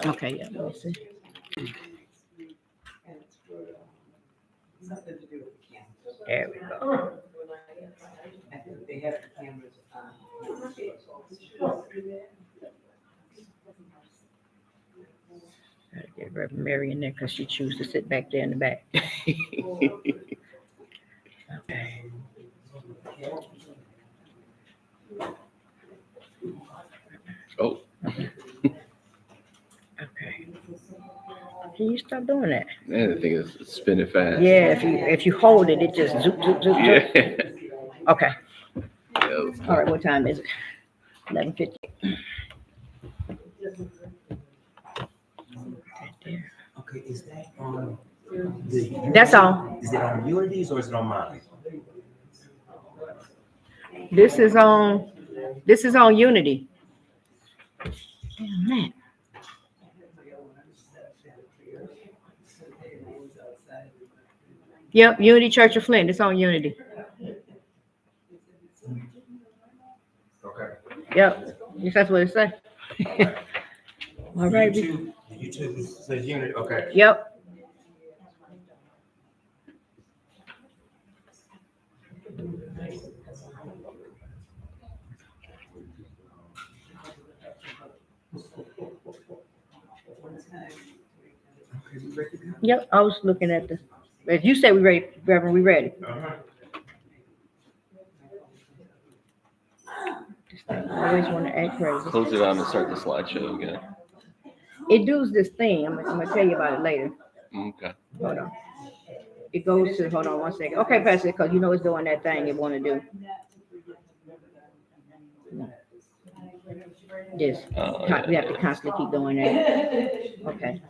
Okay, yeah, let me see. There we go. Gotta get Reverend Mary in there because she chooses to sit back there in the back. Okay. Oh, Okay. Can you stop doing that? man, the thing is spinning fast. Yeah, if you hold it, it just zoop zoop zoop Yeah. zoop. Okay. Yeah, let's All go. right. What time is it? 11:50. Okay, is that on That's all. Is it on Unity's or is it on mine? This is on. This is on Unity. Damn that. Yep, Unity Church of Flint. It's on Unity. Okay. Yep, that's what it says. All right. YouTube says Unity. Okay. Yep. Okay, we ready to go? Yep. I was looking at the. If you say we ready, Reverend, we ready. Uh-huh. I always want to act crazy. Close it out and start the slideshow again. It does this thing. I'm gonna tell you about it later. Okay. Hold on. It goes to. Hold on one second. Okay, Pastor, because you know it's doing that thing it want to do. Yes. Yeah. We have to constantly keep doing that. Okay.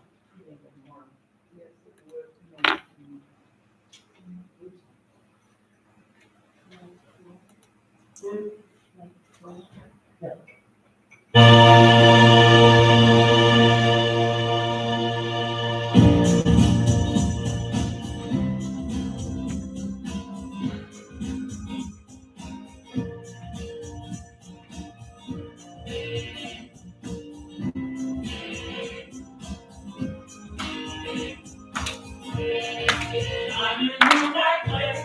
I'm in the right place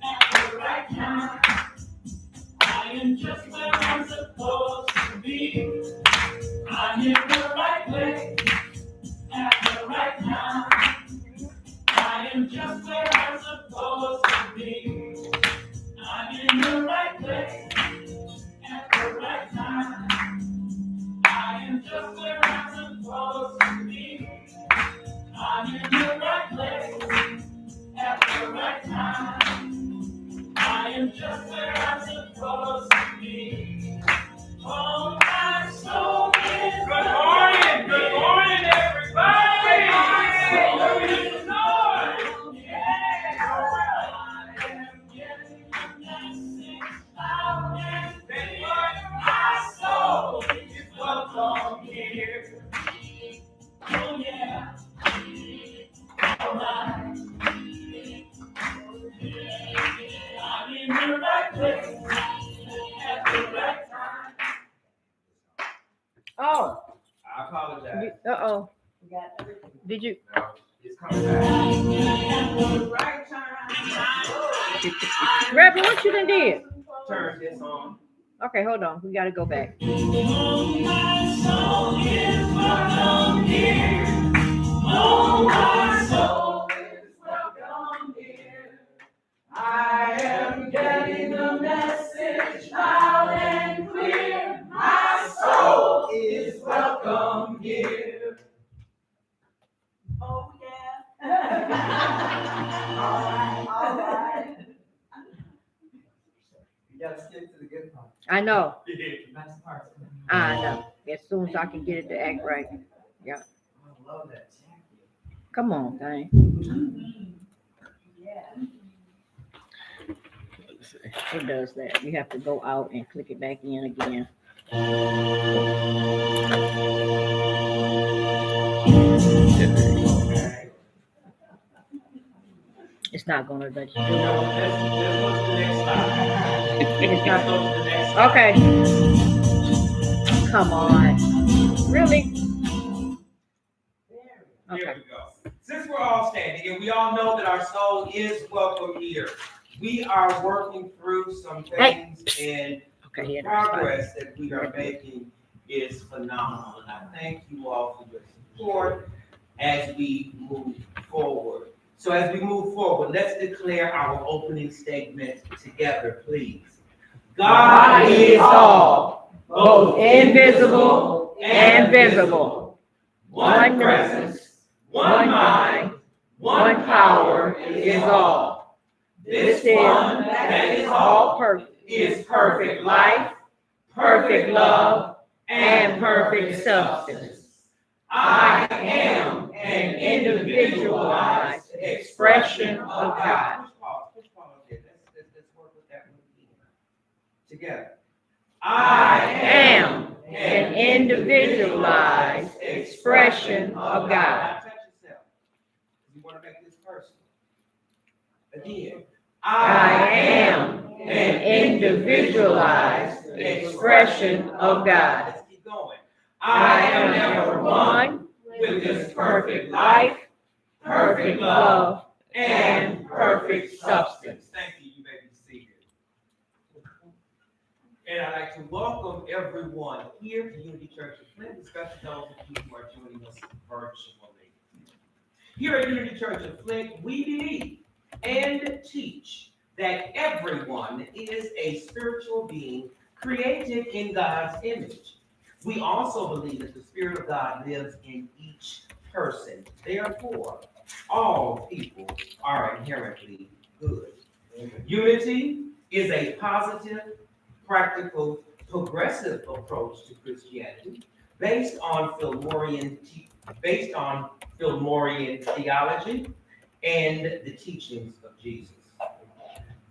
at the right time. I am just where I'm supposed to be. I'm in the right place at the right time. I am just where I'm supposed to be. I'm in the right place at the right time. I am just where I'm supposed to be. I'm in the right place at the right time. I am just where I'm supposed to be. Oh, my soul is Good morning, everybody. My soul is Lord. Yeah. I am getting the message loud and clear. My soul is welcome here. Oh, yeah. All right. I'm in the right place at the right time. Oh. I apologize. Uh-oh. Did you? No, it's coming back. At the right time. Reverend, what you done did? Turn this on. Okay, hold on. We got to go back. Oh, my soul is welcome here. Oh, my soul is welcome here. I am getting the message loud and clear. My soul is welcome here. Oh, yeah. All right. You gotta skip to the good part. I know. The best part. I know. As soon as I can get it to act right. Yeah. I love that jacket. Come on, thing. Let's see. It does that. You have to go out and click it back in again. Yeah, there you go. Okay. It's not going to let you do No, it. let's go to the next slide. It's Let's not. go to the next slide. Okay. Come on. Really? There Okay. we go. Since we're all standing, and we all know that our soul is welcome here, we are working through some things, and Okay, the yeah, that's fine. progress that we are making is phenomenal. And I thank you all for your support as we move forward. So as we move forward, let's declare our opening statement together, please. God is all, both invisible and visible. One presence, one mind, one power is all. This one that is all perfect is perfect life, perfect love, and perfect substance. I am an individualized expression of God. Push pause there. Let's work with that one again. Together. I am an individualized expression of God. Touch yourself. You want to make this personal. Again. I am an individualized expression of God. Let's keep going. I am never one with this perfect life, perfect love, and perfect substance. Thank you. You may be seated. And I'd like to welcome everyone here to Unity Church of Flint, especially those of you who are joining us virtually. Here at Unity Church of Flint, we believe and teach that everyone is a spiritual being created in God's image. We also believe that the Spirit of God lives in each person. Therefore, all people are inherently good. Unity is a positive, practical, progressive approach to Christianity based on Fillmorian theology and the teachings of Jesus.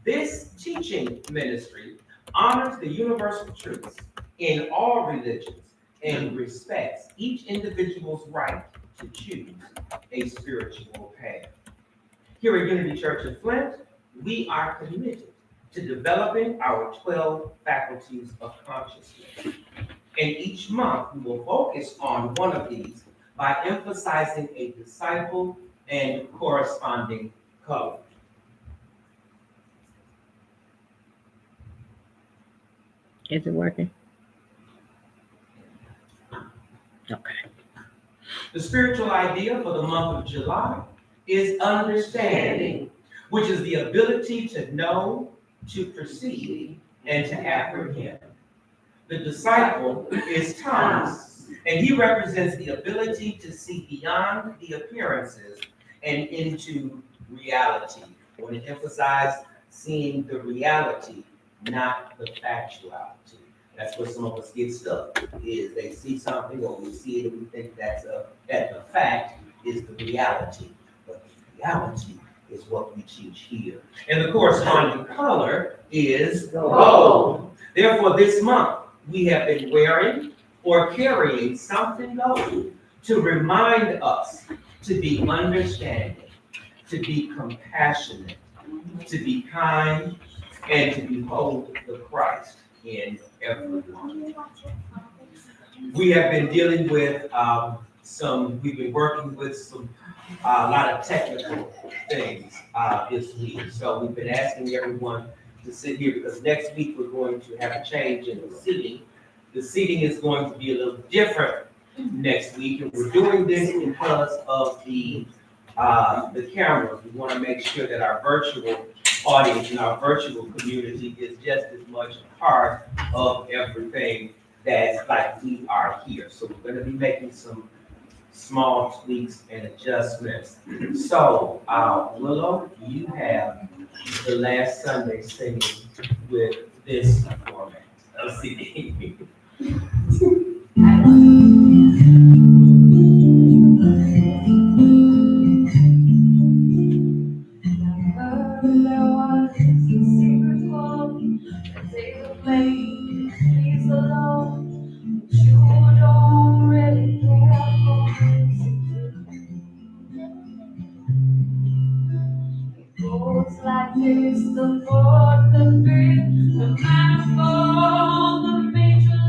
This teaching ministry honors the universal truths in all religions and respects each individual's right to choose a spiritual path. Here at Unity Church of Flint, we are committed to developing our 12 faculties of consciousness. And each month, we will focus on one of these by emphasizing a disciple and corresponding color. Is it working? Okay. The spiritual idea for the month of July is understanding, which is the ability to know, to perceive, and to apprehend. The disciple is Thomas, and he represents the ability to see beyond the appearances and into reality. I want to emphasize seeing the reality, not the factuality. That's where some of us get stuck, is they see something or we see it and we think that the fact is the reality. But the reality is what we teach here. And the corresponding color is gold. Therefore, this month, we have been wearing or carrying something gold to remind us to be understanding, to be compassionate, to be kind, and to behold the Christ in everyone. We have been dealing with we've been working with a lot of technical things this week. So we've been asking everyone to sit here because next week we're going to have a change in the seating. The seating is going to be a little different next week, and we're doing this because of the cameras. We want to make sure that our virtual audience and our virtual community is just as much a part of everything that's like we are here. So we're going to be making some small tweaks and adjustments. So, Willow, you have the last Sunday singing with this format of CD. Like this, the fourth, the fifth, the manifold, the major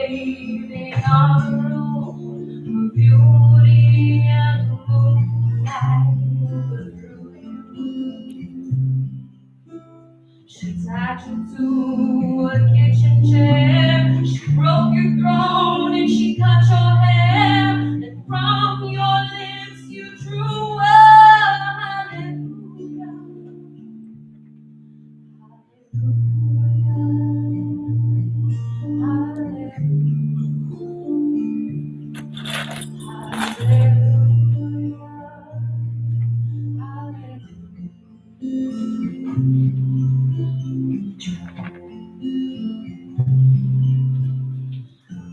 bathing on the room, beauty and the moonlight overthrew you. She tied you to a kitchen chair, she broke your throne and she cut your hair, and from your lips you drew a hallelujah.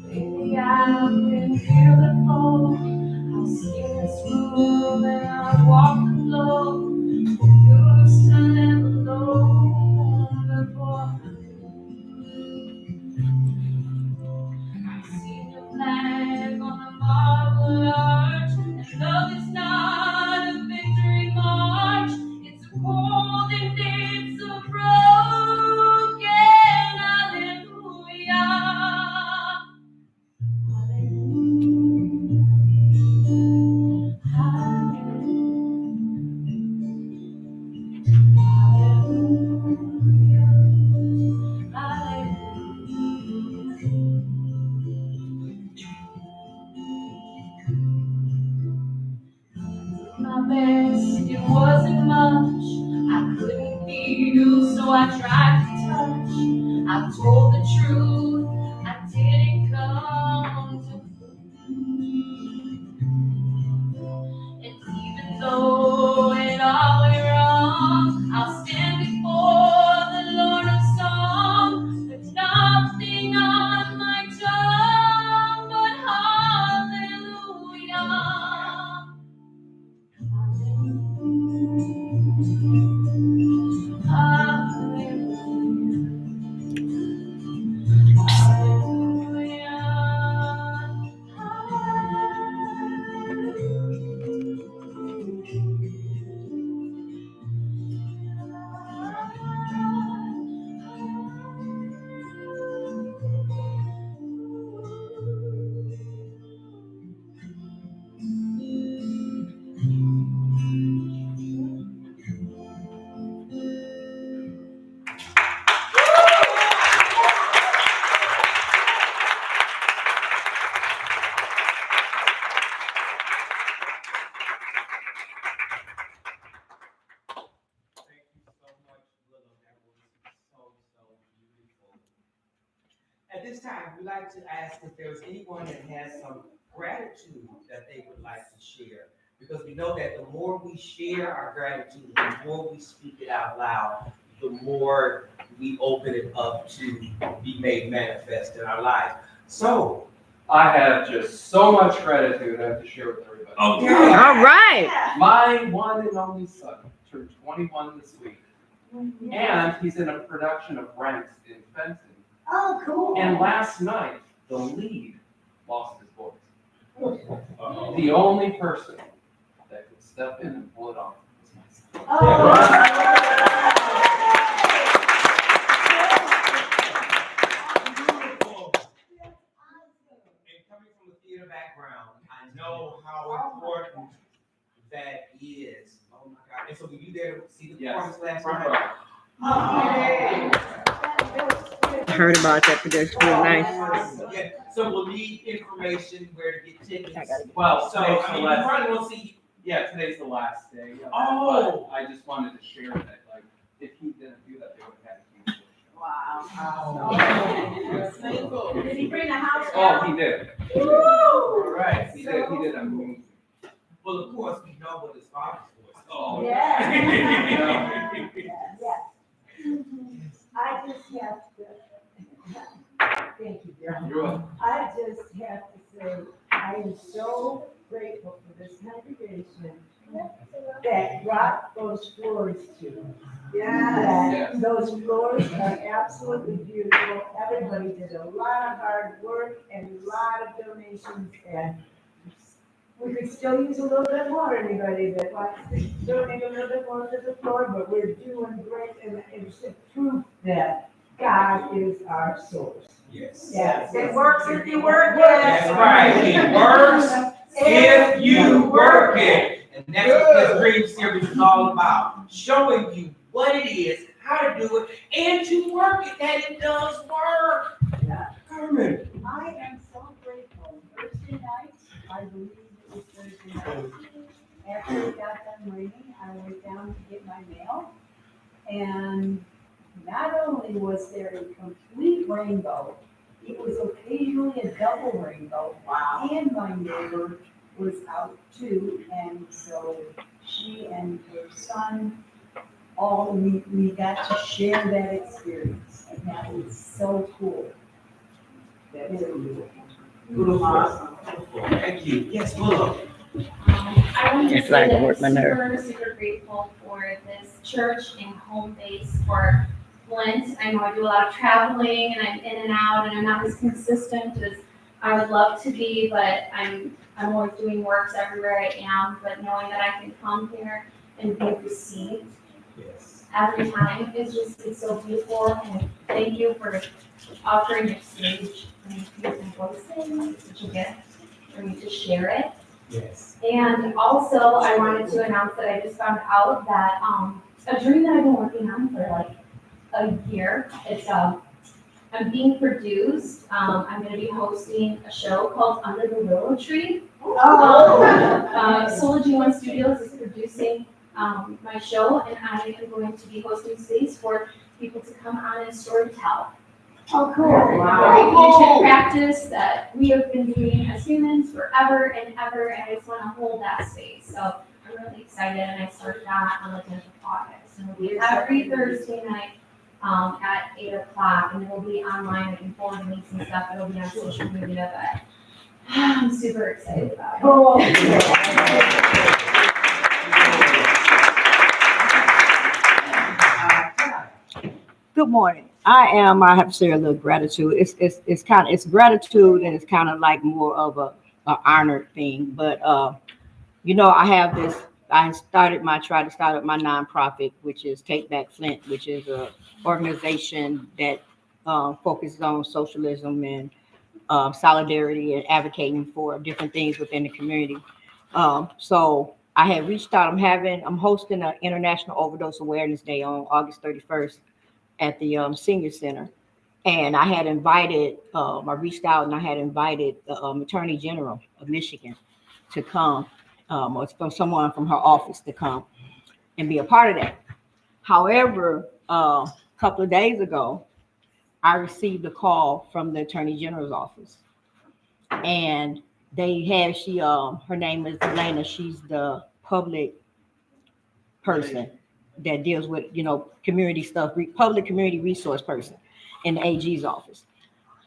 Baby, I've been beautiful. I'll see this room and I'll walk the floor. You used to live alone before. I've seen your flag on the marble arch, and love is not a victory march. It's a cold and it's a broken hallelujah. My best, it wasn't much. I couldn't feel, so I tried to touch. I told the truth, I didn't come to. And even though it all went wrong, I'll stand before the Lord of Song. There's nothing on my tongue but hallelujah. Thank you so much, Willow. That was so beautiful. At this time, we'd like to ask if there's anyone that has some gratitude that they would like to share. Because we know that the more we share our gratitude, the more we speak it out loud, the more we open it up to be made manifest in our lives. So, I have just so much gratitude I have to share with everybody. okay. All right. My one and only son turned 21 this week. And he's in a production of Ranks in Fenton. Oh, cool. And last night, the lead lost his voice. The only person that could step in and pull it off was my son. Beautiful. And coming from a theater background, I know how important that is. Oh my God. And so were you there to see the Yes. performance last Front night? row. I heard about that production. Real nice. Yeah, so we'll need information where to get tickets. Well, So, today's I the mean, you last, probably won't see, yeah, today's the last day. Oh. But I just wanted to share that, like, if he didn't do that, they would have had a huge Wow. Did he bring the house Oh, down? he did. Woo! all right. He did amazing. Well, of course, we know what his father's voice is. Oh. Yeah. Yes. I just have to, thank you, Darryl. You're welcome. I just have to say, I am so grateful for this congregation that brought those floors to. Yes. That those floors are absolutely beautiful. Everybody did a lot of hard work and a lot of donations, and we could still use a little bit more, anybody that wants to donate a little bit more to the floor, but we're doing great, and it's a proof that God is our source. Yes. Yes. It works if you work it. That's right. It works if you work it. And that's what this dream series is all about. Showing you what it is, how to do it, and to work it, that it does work. Herman. I am so grateful. Thursday night, I believe it was Thursday night, after it got done raining, I went down to get my mail. And not only was there a complete rainbow, it was occasionally a double rainbow. Wow. And my neighbor was out too, and so she and her son, we got to share that experience, and that was so cool. Beautiful. Thank you. Yes, Willow. I want to It's say like that work I'm my nerve. super grateful for this church and home base for Flint. I know I do a lot of traveling and I'm in and out and I'm not as consistent as I would love to be, but I'm always doing works everywhere I am. But knowing that I can come here and be received Yes. every time is just, it's so beautiful. And thank you for offering your stage and using voices. It's such a gift for me to share it. Yes. And also, I wanted to announce that I just found out that a dream that I've been working on for like a year. It's I'm being produced. I'm going to be hosting a show called Under the Willow Tree. Solar G1 Studios is producing my show, and I am going to be hosting space for people to come on and storytell. Oh, cool. Very ancient practice that we have been doing as humans forever and ever, and I just want to hold that space. So I'm really excited, and I started that on the 10th of August. And it'll be every Thursday night at 8 o'clock, and it will be online. I can forward links and stuff. It'll be on social media, but I'm super excited about it. Cool. Good morning. I have to say a little gratitude. It's gratitude, and it's kind of like more of a honored thing. But I tried to start up my nonprofit, which is Take Back Flint, which is a organization that focuses on socialism and solidarity and advocating for different things within the community. So I had reached out. I'm hosting an International Overdose Awareness Day on August 31st at the Senior Center. And I had invited, I reached out and I had invited the Attorney General of Michigan to come, or from someone from her office to come and be a part of that. However, a couple of days ago, I received a call from the Attorney General's office. And her name is Elena. She's the public person that deals with, community stuff, public community resource person in the AG's office.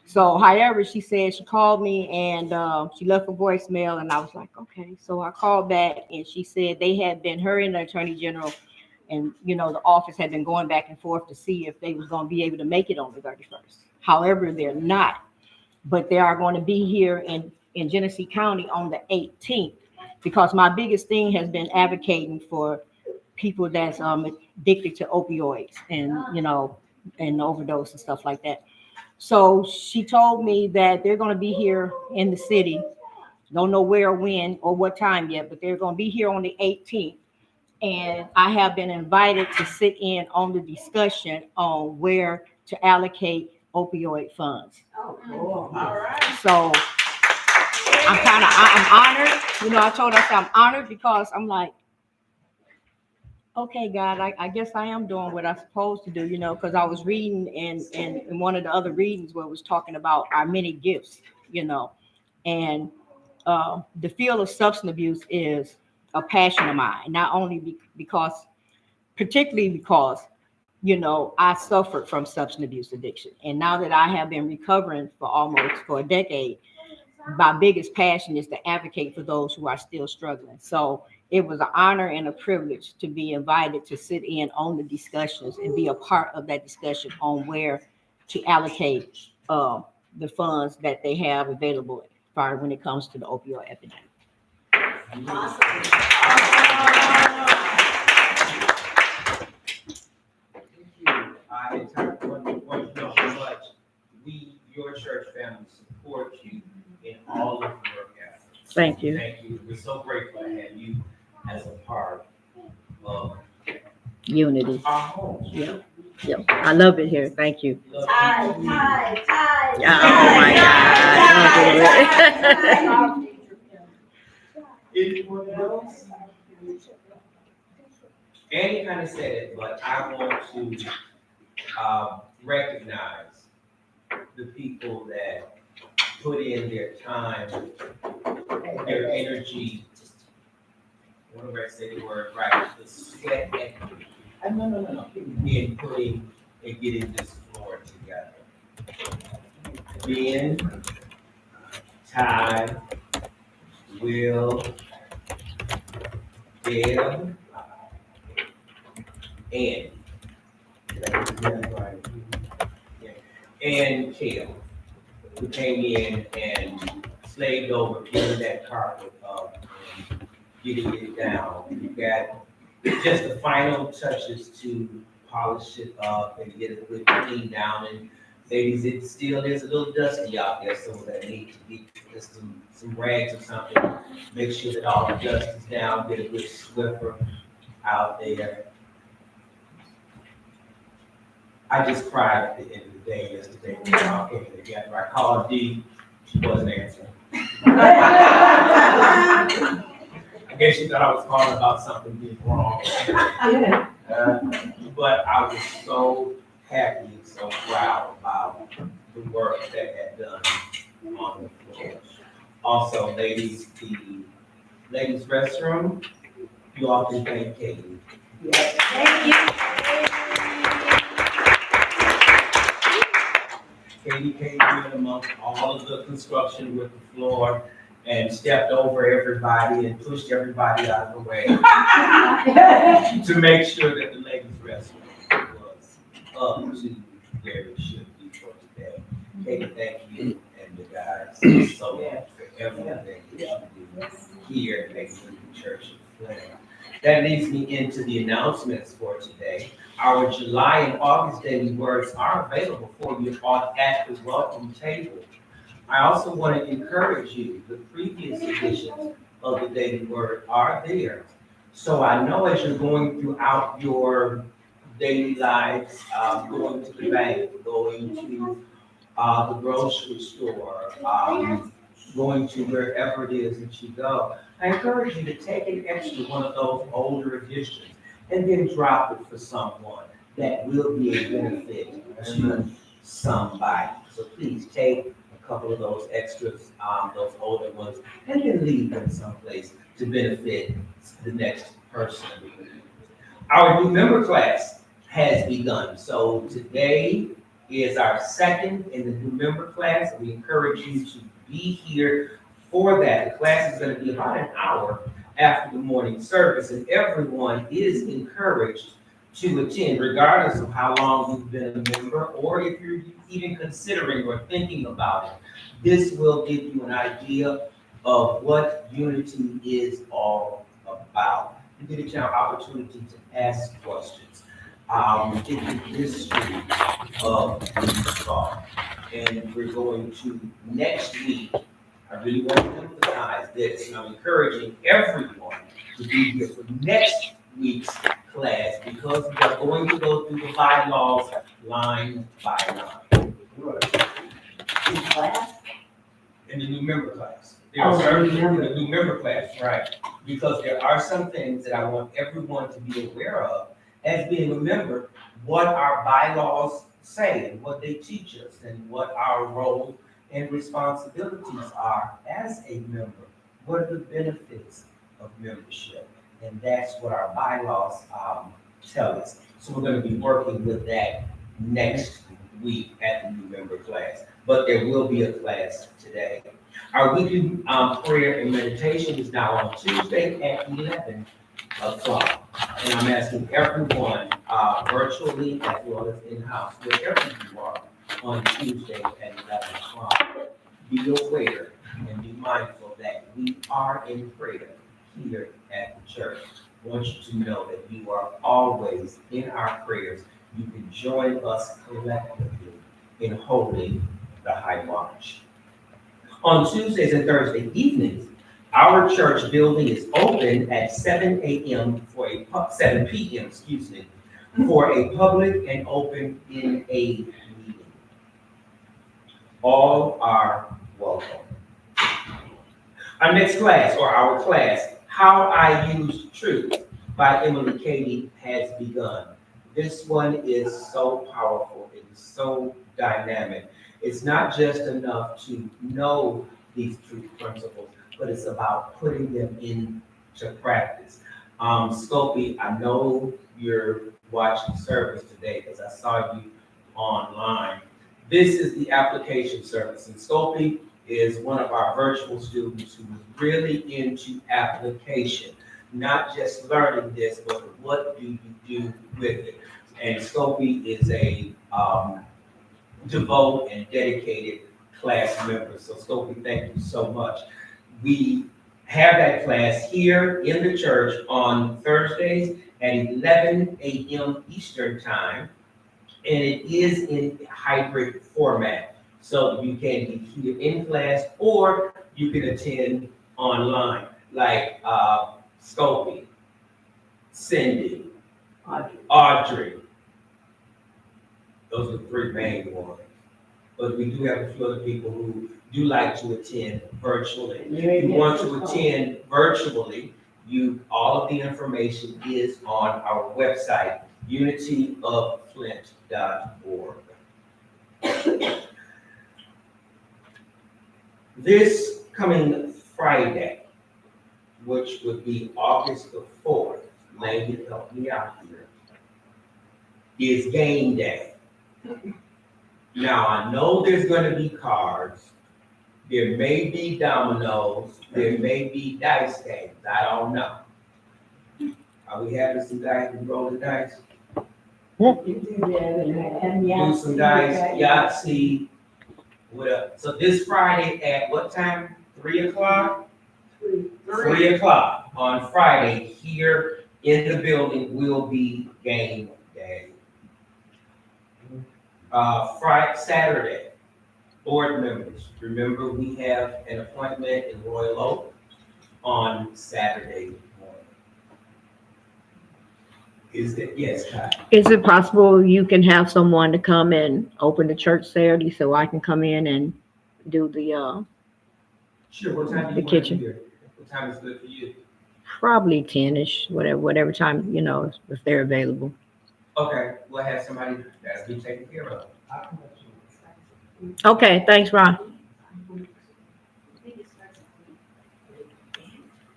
So, however, she said she called me and she left a voicemail, and I was like, okay. So I called back, and she said her and the Attorney General and, the office had been going back and forth to see if they was going to be able to make it on the 31st. However, they're not, but they are going to be here in Genesee County on the 18th, because my biggest thing has been advocating for people that's addicted to opioids and, and overdose and stuff like that. So she told me that they're going to be here in the city. Don't know where, when, or what time yet, but they're going to be here on the 18th. And I have been invited to sit in on the discussion on where to allocate opioid funds. Oh, cool. All right. So I'm honored. I told her I'm honored because I'm like, okay, God, I guess I am doing what I'm supposed to do, because I was reading in one of the other readings where it was talking about our many gifts, and the field of substance abuse is a passion of mine, not only particularly because, I suffered from substance abuse addiction. And now that I have been recovering for a decade, my biggest passion is to advocate for those who are still struggling. So it was an honor and a privilege to be invited to sit in on the discussions and be a part of that discussion on where to allocate the funds that they have available when it comes to the opioid epidemic. Awesome. Thank you. I know how much your church family support you in all of your efforts. Thank you. Thank you. We're so grateful to have you as a part of Unity. our home. Yeah. Yeah. I love it here. Thank you. Love Tie, you. tie, tie. Oh my God. Don't do it. Anyone else? Annie kind of said it, but I want to recognize the people that put in their time, their energy. Whatever I say the word right, the sweat equity in putting and getting this floor together. Ben, Ty, Will, Deb, and Kale, who came in and slaved over getting that carpet up and getting it down. You got just the final touches to polish it up and get it good clean down. And ladies, it still is a little dusty out there, so that need to be just some rags or something. Make sure that all the dust is down, get a good Swiffer out there. I just cried at the end of the day yesterday when I came together. I called Dee, she wasn't answering. I guess she thought I was calling about something being wrong. But I was so happy and so proud about the work that had done on the floor. Also, ladies, the ladies' restroom, you all can thank Katie. Thank you. Katie came in amongst all of the construction with the floor and stepped over everybody and pushed everybody out of the way to make sure that the ladies' restroom was up to where it should be for today. Katie, thank you and the guys so much for everything that you do here at Lakewood Church of Flint. That leads me into the announcements for today. Our July and August daily words are available for you at the welcome table. I also want to encourage you, the previous editions of the daily word are there. So I know as you're going throughout your daily lives, going to the bank, going to the grocery store, going to wherever it is that you go, I encourage you to take an extra one of those older editions and then drop it for someone that will be a benefit to somebody. So please take a couple of those extras, those older ones, and then leave them someplace to benefit the next person. Our new member class has begun. So today is our second in the new member class. We encourage you to be here for that. The class is going to be about an hour after the morning service, and everyone is encouraged to attend, regardless of how long you've been a member, or if you're even considering or thinking about it. This will give you an idea of what unity is all about. You get an opportunity to ask questions. It's the history of the thought. And we're going to next week. I really want to emphasize this, and I'm encouraging everyone to be here for next week's class because we are going to go through the bylaws line by line. In the new member class. There are certain in the new member class, right? Because there are some things that I want everyone to be aware of as being a member, what our bylaws say and what they teach us and what our role and responsibilities are as a member. What are the benefits of membership? And that's what our bylaws tell us. So we're going to be working with that next week at the new member class. But there will be a class today. Our weekly prayer and meditation is now on Tuesday at 11 o'clock. And I'm asking everyone virtually as well as in-house, wherever you are, on Tuesday at 11 o'clock. Be aware and be mindful that we are in prayer here at the church. I want you to know that you are always in our prayers. You can join us collectively in holding the High March. On Tuesdays and Thursday evenings, our church building is open at 7 a.m. 7 p.m., for a public and open in a meeting. All are welcome. Our next class, or our class, How I Used Truth by Emily Cady, has begun. This one is so powerful. It is so dynamic. It's not just enough to know these truth principles, but it's about putting them into practice. Scopy, I know you're watching service today because I saw you online. This is the application service, and Scopy is one of our virtual students who is really into application, not just learning this, but what do you do with it? And Scopy is a devoted and dedicated class member. So Scopy, thank you so much. We have that class here in the church on Thursdays at 11 a.m. Eastern Time, and it is in hybrid format. So you can be here in class or you can attend online, like Scopy, Cindy, Audrey. Those are the three main ones. But we do have a few other people who do like to attend virtually. If you want to attend virtually, all of the information is on our website, unityoflint.org. This coming Friday, which would be August the 4th, Lady, help me out here, is game day. Now, I know there's gonna be cards, there may be dominoes, there may be dice games, I don't know. Are we having some guys who roll the dice? You do that and Do some dice, Yahtzee, whatever. So this Friday at what time? 3 o'clock? 3 o'clock on Friday here in the building will be game day. Saturday, board members, remember we have an appointment in Royal Oak on Saturday morning. Yes, Kai? Is it possible you can have someone to come and open the church Saturday so I can come in and do the, Sure, what time do The you want to kitchen. be here? What time is good for you? probably 10-ish, whatever time, if they're available. Okay, we'll have somebody that'll be taken care of. Okay, thanks, Ron.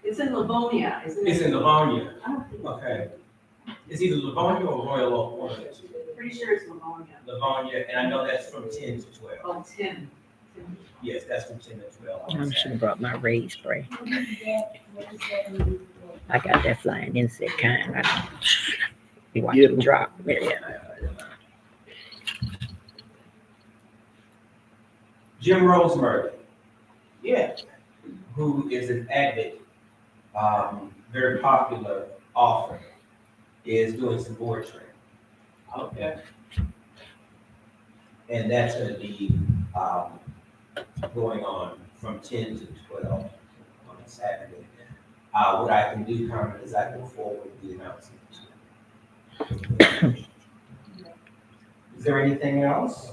It's in Livonia, isn't it? It's in Livonia, I don't think- okay. It's either Livonia or Royal Oak, one of the two. Pretty sure it's Livonia. Livonia, and I know that's from 10 to 12. Oh, 10. Yes, that's from 10 to 12. on I should Saturday. have brought my raise spray. I got that flying insect kind. You watch it drop. Yeah. Jim Rosemurray, who is an avid, very popular author, is doing some board training. Okay. And that's gonna be, going on from 10 to 12 on Saturday. What I can do, Carmen, is I can forward the announcement. Is there anything else?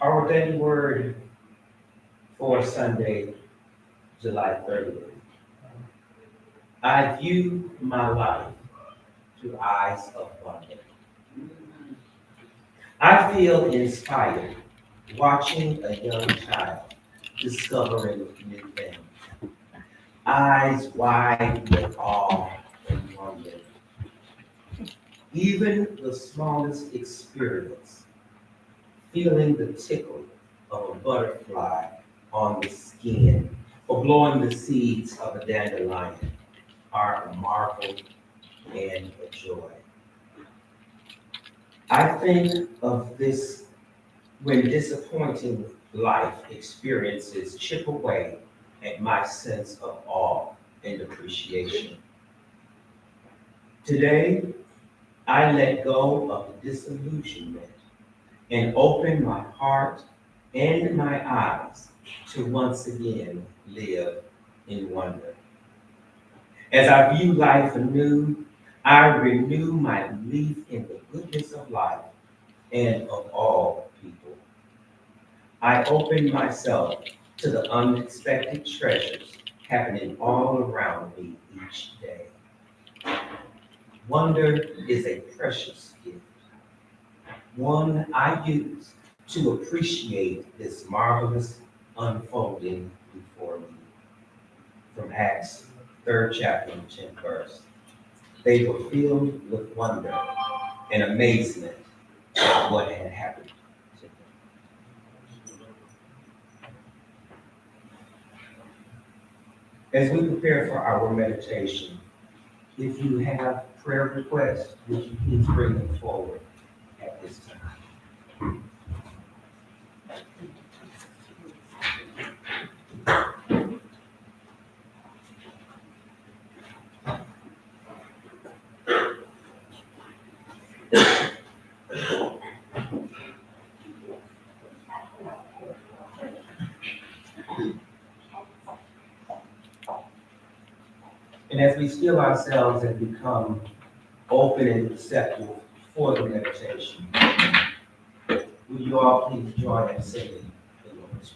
Our daily word for Sunday, July 30th. I view my life through eyes of wonder. I feel inspired watching a young child discovering new things. Eyes wide with awe and wonder. Even the smallest experience, feeling the tickle of a butterfly on the skin or blowing the seeds of a dandelion are a marvel and a joy. I think of this when disappointing life experiences chip away and my sense of awe and appreciation. Today, I let go of the disillusionment and open my heart and my eyes to once again live in wonder. As I view life anew, I renew my belief in the goodness of life and of all people. I open myself to the unexpected treasures happening all around me each day. Wonder is a precious gift, one I use to appreciate this marvelous unfolding before me. From Acts 3rd chapter, 10th verse. They were filled with wonder and amazement at what had happened to them. As we prepare for our meditation, if you have prayer requests, would you please bring them forward at this time? And as we still ourselves and become open and receptive for the meditation, will you all please join in singing the Lord's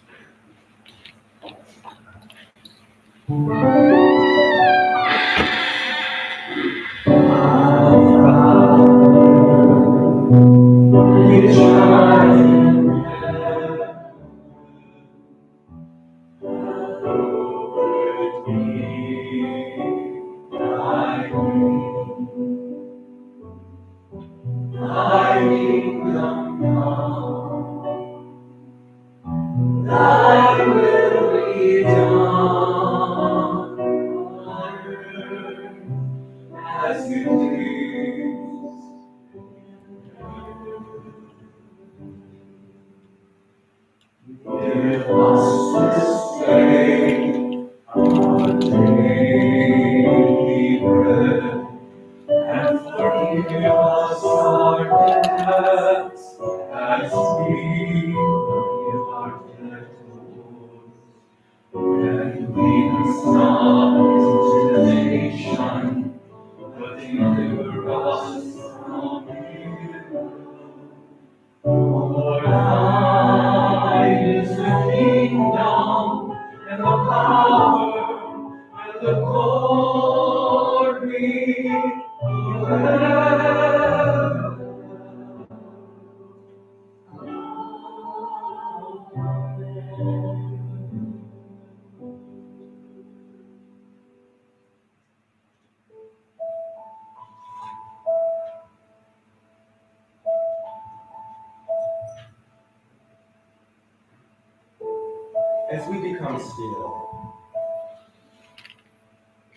As we become still,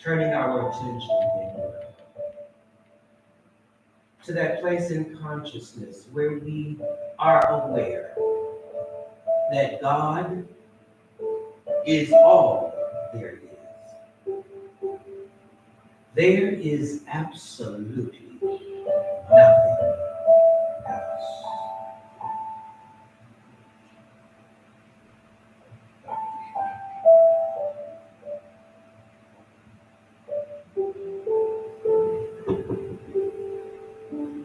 turning our attention inward to that place in consciousness where we are aware that God is all there is. There is absolutely nothing else.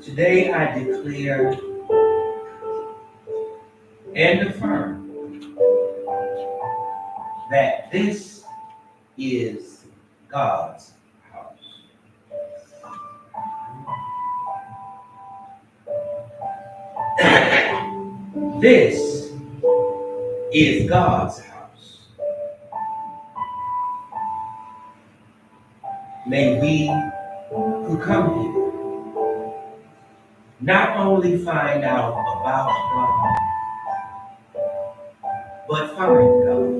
Today I declare and affirm that this is God's house. This is God's house. May we who come here not only find out about God, but find God.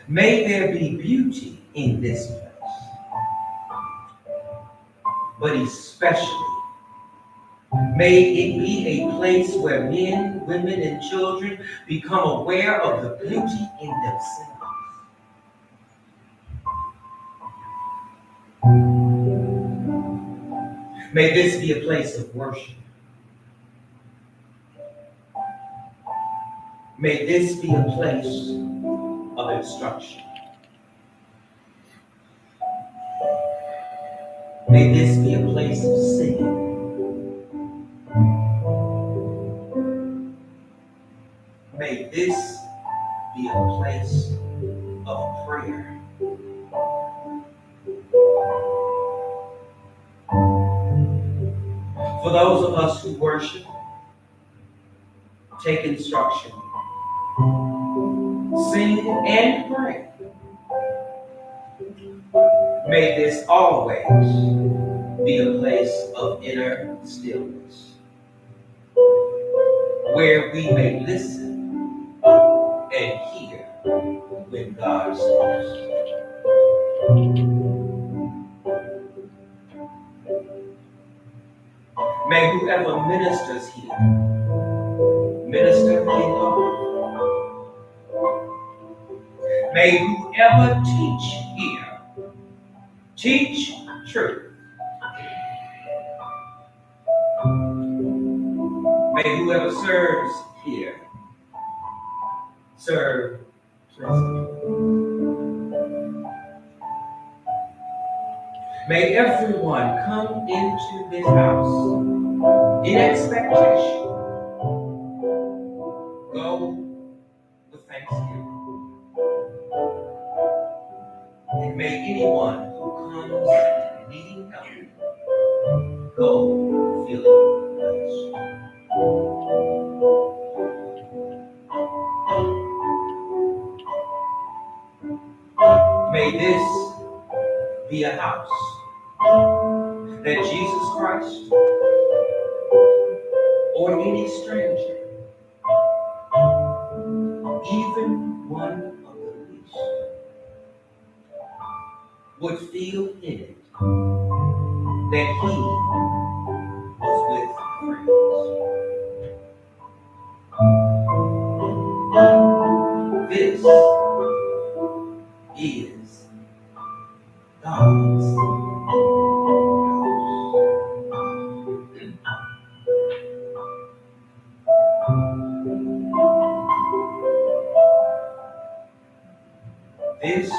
May there be beauty in this place, but especially May it be a place where men, women, and children become aware of the beauty in themselves. May this be a place of worship. May this be a place of instruction. May this be a place of singing. May this be a place of prayer. For those of us who worship, take instruction, sing and pray, may this always be a place of inner stillness, where we may listen and hear when God speaks. May whoever ministers here minister in love. May whoever teach here teach truth. May whoever serves here serve truth. May everyone come into this house in expectation. Go with thanksgiving. And may anyone who comes needing help go feeling blessed. May this be a house that Jesus Christ or any stranger, even one of the least, would feel in it that he was with friends. This is God's house. This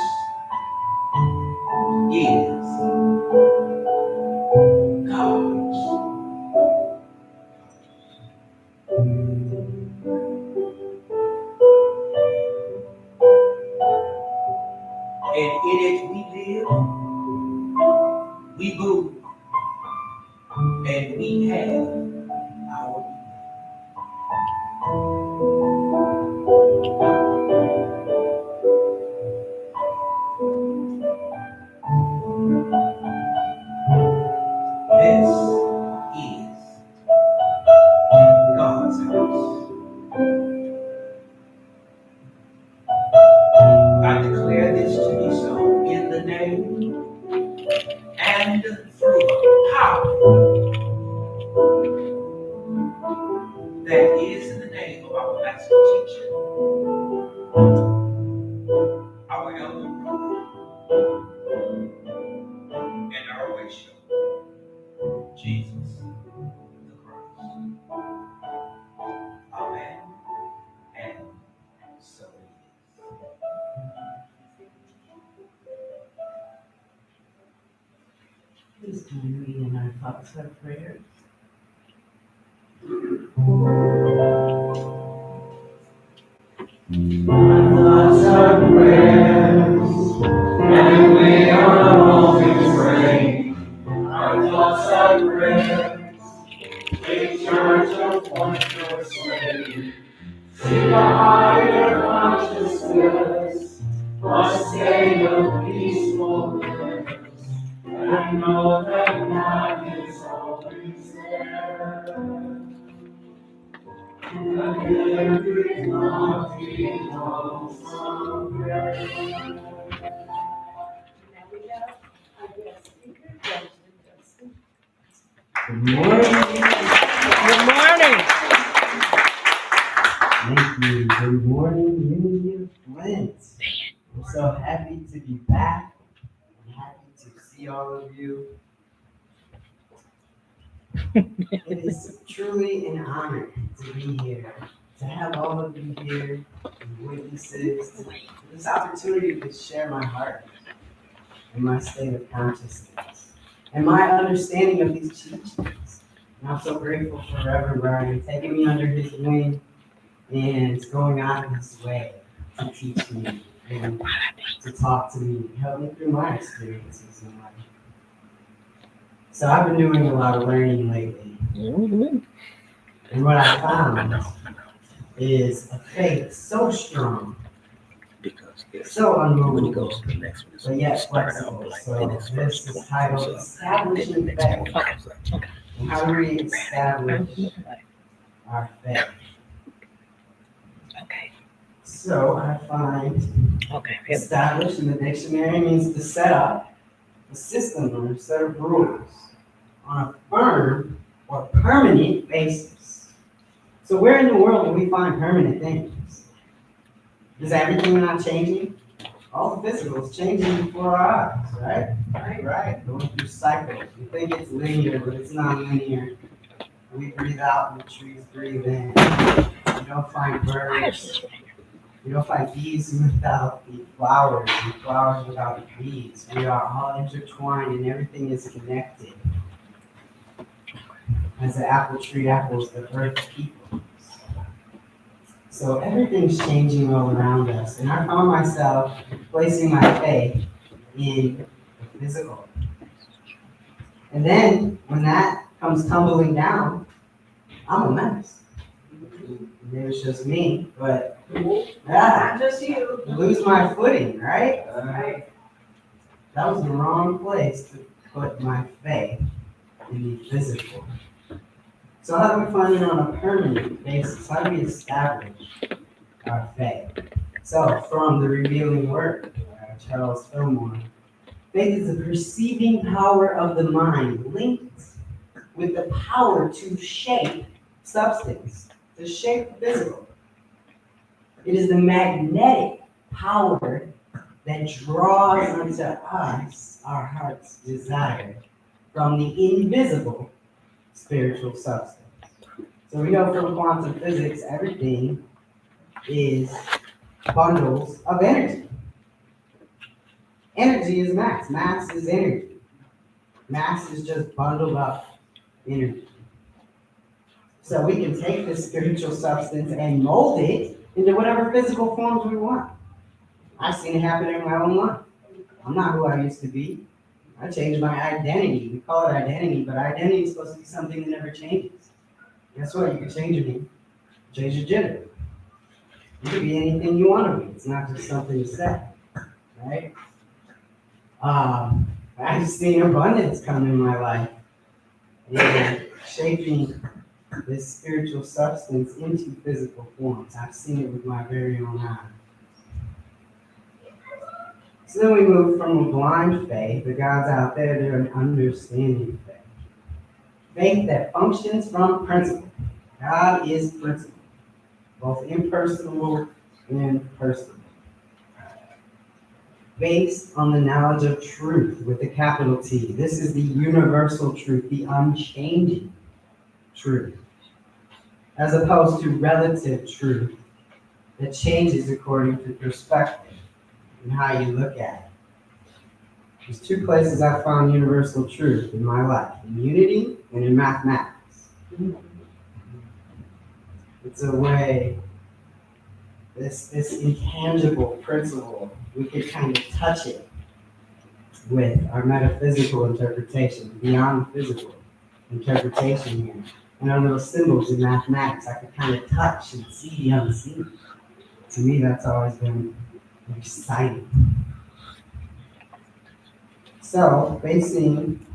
is God's. And in it we live, we move, and we have our being. This is God's house. I declare this to be so in the name and through the power that is in the name of our master teacher, our elder brother, and our way show, Jesus the Christ. Amen. And so it is. Please join me in our thoughts and prayers. Our thoughts are prayers, and we are always praying. Our thoughts are prayers, take charge of what you're saying. Seek a higher consciousness, a state of peacefulness, and know that God is always there. And every thought belongs somewhere. Now we have our guest speaker, Judge Justin. Good morning. Thank you. Good morning, Unity of Flint. I'm so happy to be back. I'm happy to see all of you. It is truly an honor to be here, to have all of you here, and witnesses, to this opportunity to share my heart and my state of consciousness and my understanding of these teachings. And I'm so grateful for Reverend Brian taking me under his wing and going out of his way to teach me and to talk to me, help me through my experiences in life. So I've been doing a lot of learning lately. And what I found is a faith so strong, Because so when he unmovable, goes to the next one, it's but yet start out flexible. like So in his this first is 20. titled So, then Establishing the next one Faith. comes up. And how do we establish our faith? Okay, So I find okay. establish in the dictionary means to set up a system or a set of rules on a firm or permanent basis. So where in the world do we find permanent things? Is everything not changing? All the physical is changing before our eyes, right? Right. Going through cycles. We think it's linear, but it's not linear. We breathe out and the trees breathe in. You don't find birds. You don't find bees without the flowers and flowers without the bees. We are all intertwined and everything is connected. As the apple tree apples the earth people. So everything's changing all around us. And I found myself placing my faith in the physical. And then when that comes tumbling down, I'm a mess. Maybe it's just me, but Not just you. lose my footing, right? Right. That was the wrong place to put my faith in the physical. So how do we find it on a permanent basis? How do we establish our faith? So from the Revealing Word, Charles Fillmore, faith is the perceiving power of the mind linked with the power to shape substance, to shape physical. It is the magnetic power that draws unto us our heart's desire from the invisible spiritual substance. So we know from quantum physics, everything is bundles of energy. Energy is mass. Mass is energy. Mass is just bundled up energy. So we can take this spiritual substance and mold it into whatever physical forms we want. I've seen it happen in my own life. I'm not who I used to be. I changed my identity. We call it identity, but identity is supposed to be something that never changes. Guess what? You can change your name, change your gender. You can be anything you want to be. It's not just something you say, right? I've seen abundance come in my life and shaping this spiritual substance into physical forms. I've seen it with my very own eyes. So then we move from a blind faith, the God's out there, to an understanding faith. Faith that functions from principle. God is principle, both impersonal and personal. Based on the knowledge of truth with a capital T. This is the universal truth, the unchanging truth, as opposed to relative truth that changes according to perspective and how you look at it. There's two places I found universal truth in my life, in unity and in mathematics. It's a way, this intangible principle, we could kind of touch it with our metaphysical interpretation, beyond the physical interpretation here. And our little symbols in mathematics, I could kind of touch and see the unseen. To me, that's always been exciting. So, basing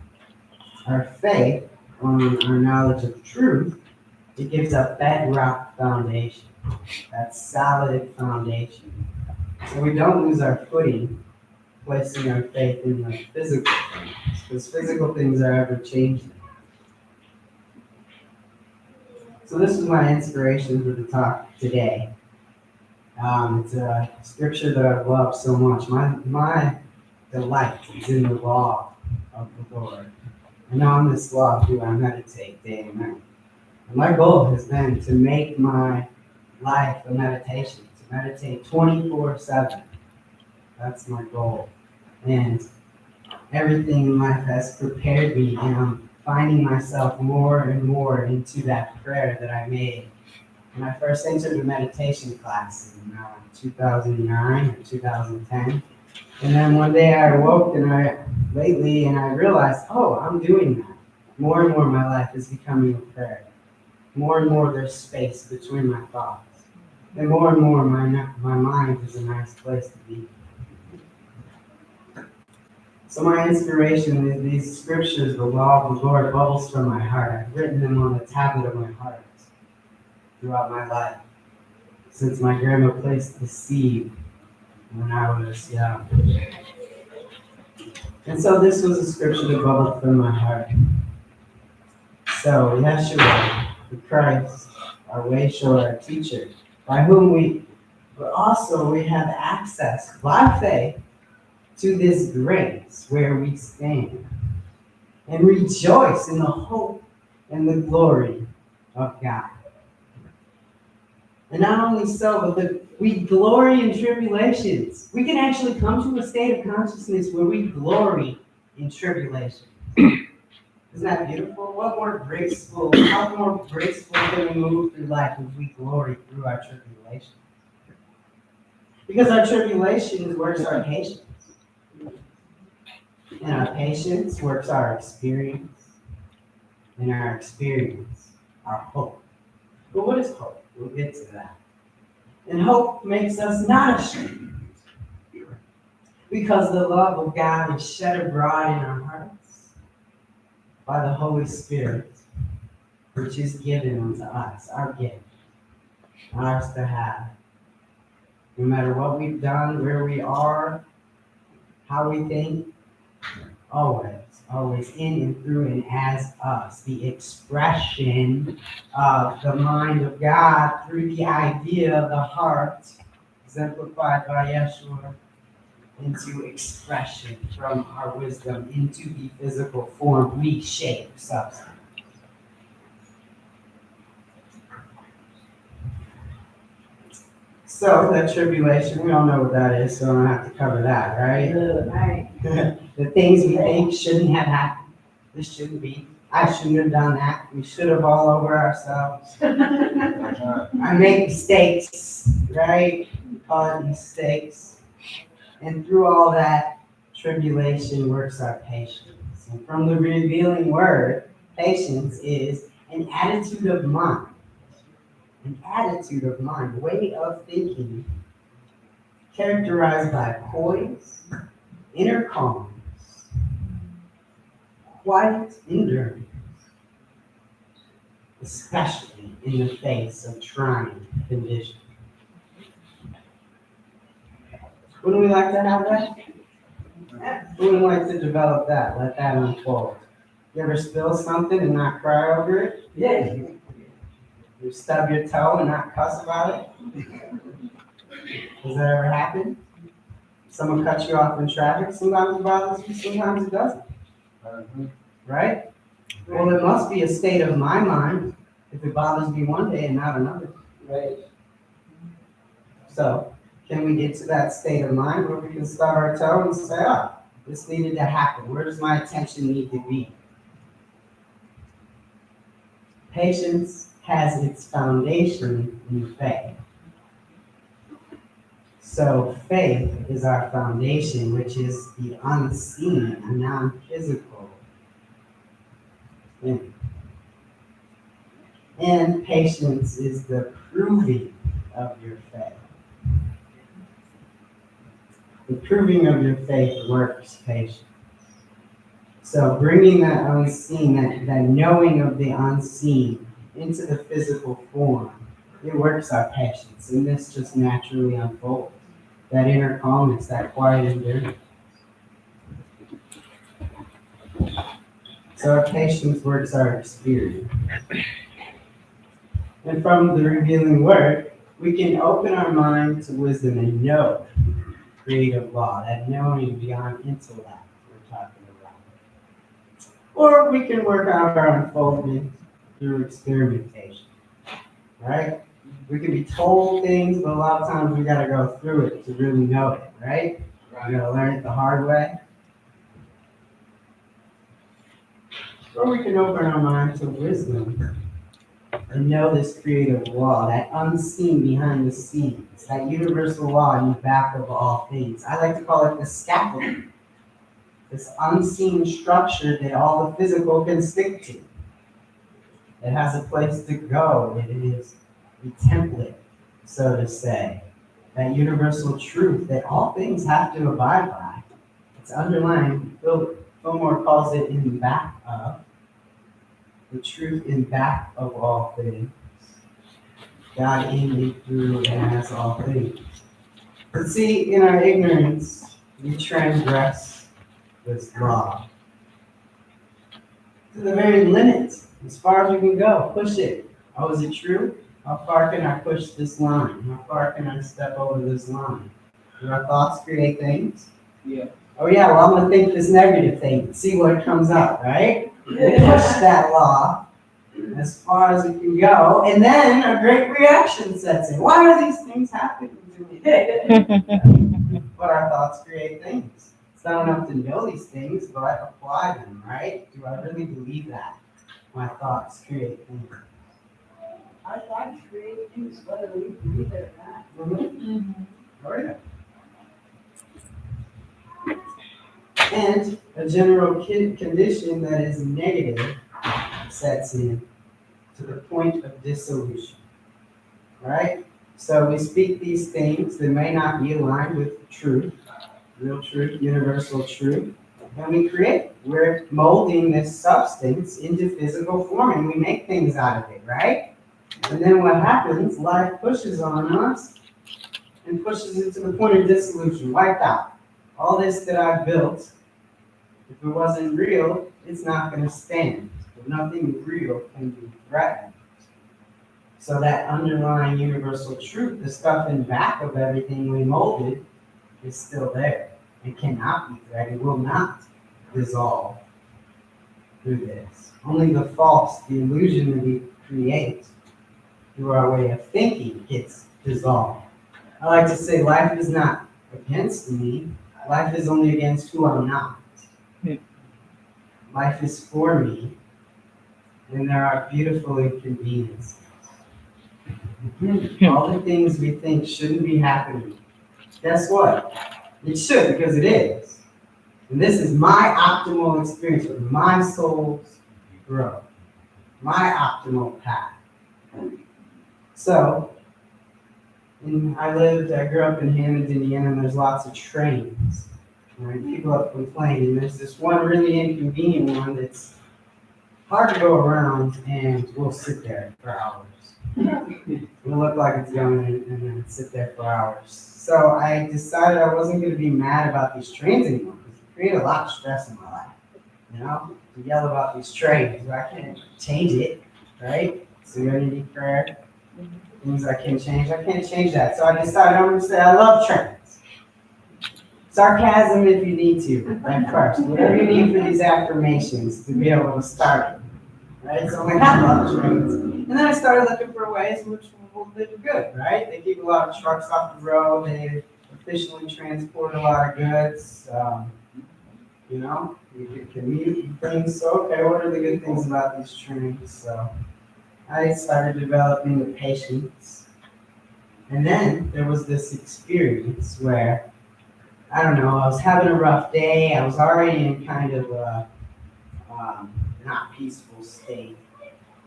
our faith on our knowledge of truth, it gives a bedrock foundation, that solid foundation. So we don't lose our footing placing our faith in the physical things, because physical things are ever changing. So this was my inspiration for the talk today. It's a scripture that I've loved so much. My delight is in the law of the Lord. And on this law do I meditate day and night. And my goal has been to make my life a meditation, to meditate 24/7. That's my goal. And everything in life has prepared me, and I'm finding myself more and more into that prayer that I made when I first entered the meditation class in 2009 or 2010. And then one day I awoke and I realized, oh, I'm doing that. More and more my life is becoming a prayer. More and more there's space between my thoughts. And more my mind is a nice place to be. So my inspiration is these scriptures, the law of the Lord bubbles from my heart. I've written them on the tablet of my heart throughout my life, since my grandma placed the seed when I was young. And so this was a scripture that bubbled from my heart. So Yeshua, the Christ, our way shower, our teacher, by whom we have access by faith to this grace where we stand and rejoice in the hope and the glory of God. And not only so, but we glory in tribulations. We can actually come to a state of consciousness where we glory in tribulations. Isn't that beautiful? How more graceful can we move through life if we glory through our tribulations? Because our tribulations works our patience. And our patience works our experience. And our experience, our hope. But what is hope? We'll get to that. And hope makes us not ashamed. Because the love of God is shed abroad in our hearts by the Holy Spirit, which is given unto us, our gift, ours to have. No matter what we've done, where we are, how we think, always in and through and as us, the expression of the mind of God through the idea of the heart, exemplified by Yeshua, into expression from our wisdom into the physical form we shape substance. So that tribulation, we all know what that is, so I don't have to cover that, right? Right. The things we think shouldn't have happened. This shouldn't be. I shouldn't have done that. We should have all over ourselves. I make mistakes, right? Call it mistakes. And through all that, tribulation works our patience. And from the revealing word, patience is an attitude of mind. An attitude of mind, way of thinking, characterized by poise, inner calmness, quiet endurance, especially in the face of trying conditions. Wouldn't we like to have that? Wouldn't we like to develop that, let that unfold? You ever spill something and not cry over it? Yeah. You stub your toe and not cuss about it? Does that ever happen? Someone cuts you off in traffic, sometimes it bothers you, sometimes it doesn't. Right? Well, it must be a state of my mind if it bothers me one day and not another. Right. So, can we get to that state of mind where we can stub our toe and say, oh, this needed to happen. Where does my attention need to be? Patience has its foundation in faith. So faith is our foundation, which is the unseen, non-physical thing. And patience is the proving of your faith. The proving of your faith works patience. So bringing that unseen, that knowing of the unseen into the physical form, it works our patience, and this just naturally unfolds. That inner calmness, that quiet endurance. So our patience works our experience. And from the revealing word, we can open our mind to wisdom and know creative law, that knowing beyond intellect we're talking about. Or we can work out our unfoldment through experimentation, right? We can be told things, but a lot of times we gotta go through it to really know it, right? We gotta learn it the hard way. Or we can open our mind to wisdom and know this creative law, that unseen behind the scenes, that universal law in the back of all things. I like to call it the scaffolding, this unseen structure that all the physical can stick to. It has a place to go. It is the template, so to say, that universal truth that all things have to abide by. It's underlying, Fillmore calls it in the back of, the truth in back of all things. God in and through and as all things. But see, in our ignorance, we transgress this law to the very limit, as far as we can go. Push it. Oh, is it true? How far can I push this line? How far can I step over this line? Do our thoughts create things? Yeah. Oh yeah, well I'm gonna think this negative thing, see what comes up, right? We push that law as far as it can go, and then a great reaction sets in. Why are these things happening to me? But our thoughts create things. It's not enough to know these things, but apply them, right? Do I really believe that? My thoughts create things. Our thoughts create things whether we believe it or not. Oh, yeah. And a general condition that is negative sets in to the point of dissolution. Right? So we speak these things that may not be aligned with truth, real truth, universal truth, and we create. We're molding this substance into physical form, and we make things out of it, right? And then what happens? Life pushes on us and pushes it to the point of dissolution, wiped out. All this that I built, if it wasn't real, it's not going to stand. But nothing real can be threatened. So that underlying universal truth, the stuff in back of everything we molded, is still there. It cannot be threatened. It will not dissolve through this. Only the false, the illusion that we create through our way of thinking gets dissolved. I like to say life is not against me. Life is only against who I'm not. Life is for me, and there are beautiful inconveniences. All the things we think shouldn't be happening. Guess what? It should, because it is. And this is my optimal experience with my soul's growth, my optimal path. So, I grew up in Hammond, Indiana, and there's lots of trains. Right? People have complained, and there's this one really inconvenient one that's hard to go around, and we'll sit there for hours. It'll look like it's going, and then sit there for hours. So I decided I wasn't going to be mad about these trains anymore, because they create a lot of stress in my life. You know, to yell about these trains, but I can't change it, right? Serenity prayer, things I can change. I can't change that. So I decided I'm going to say I love trains. Sarcasm if you need to, at first. Whatever you need for these affirmations to be able to start it. Right? So I'm like, I love trains. And then I started looking for ways in which they do good, right? They keep a lot of trucks off the road. They efficiently transport a lot of goods. You know, you can commute things. So, okay, what are the good things about these trains? So I started developing the patience. And then there was this experience where, I don't know, I was having a rough day. I was already in kind of a not peaceful state.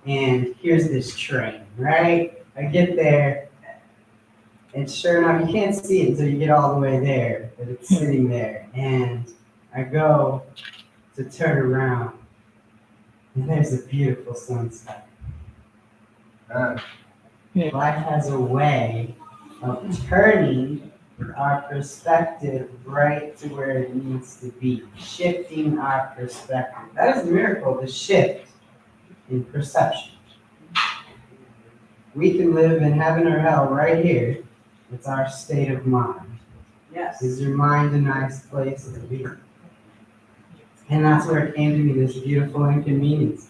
And here's this train, right? I get there, and sure enough, you can't see it until you get all the way there, but it's sitting there. And I go to turn around, and there's a beautiful sunset. Life has a way of turning our perspective right to where it needs to be, shifting our perspective. That is the miracle, the shift in perception. We can live in heaven or hell right here. It's our state of mind. Yes. Is your mind a nice place to be? And that's where it came to me, this beautiful inconveniences.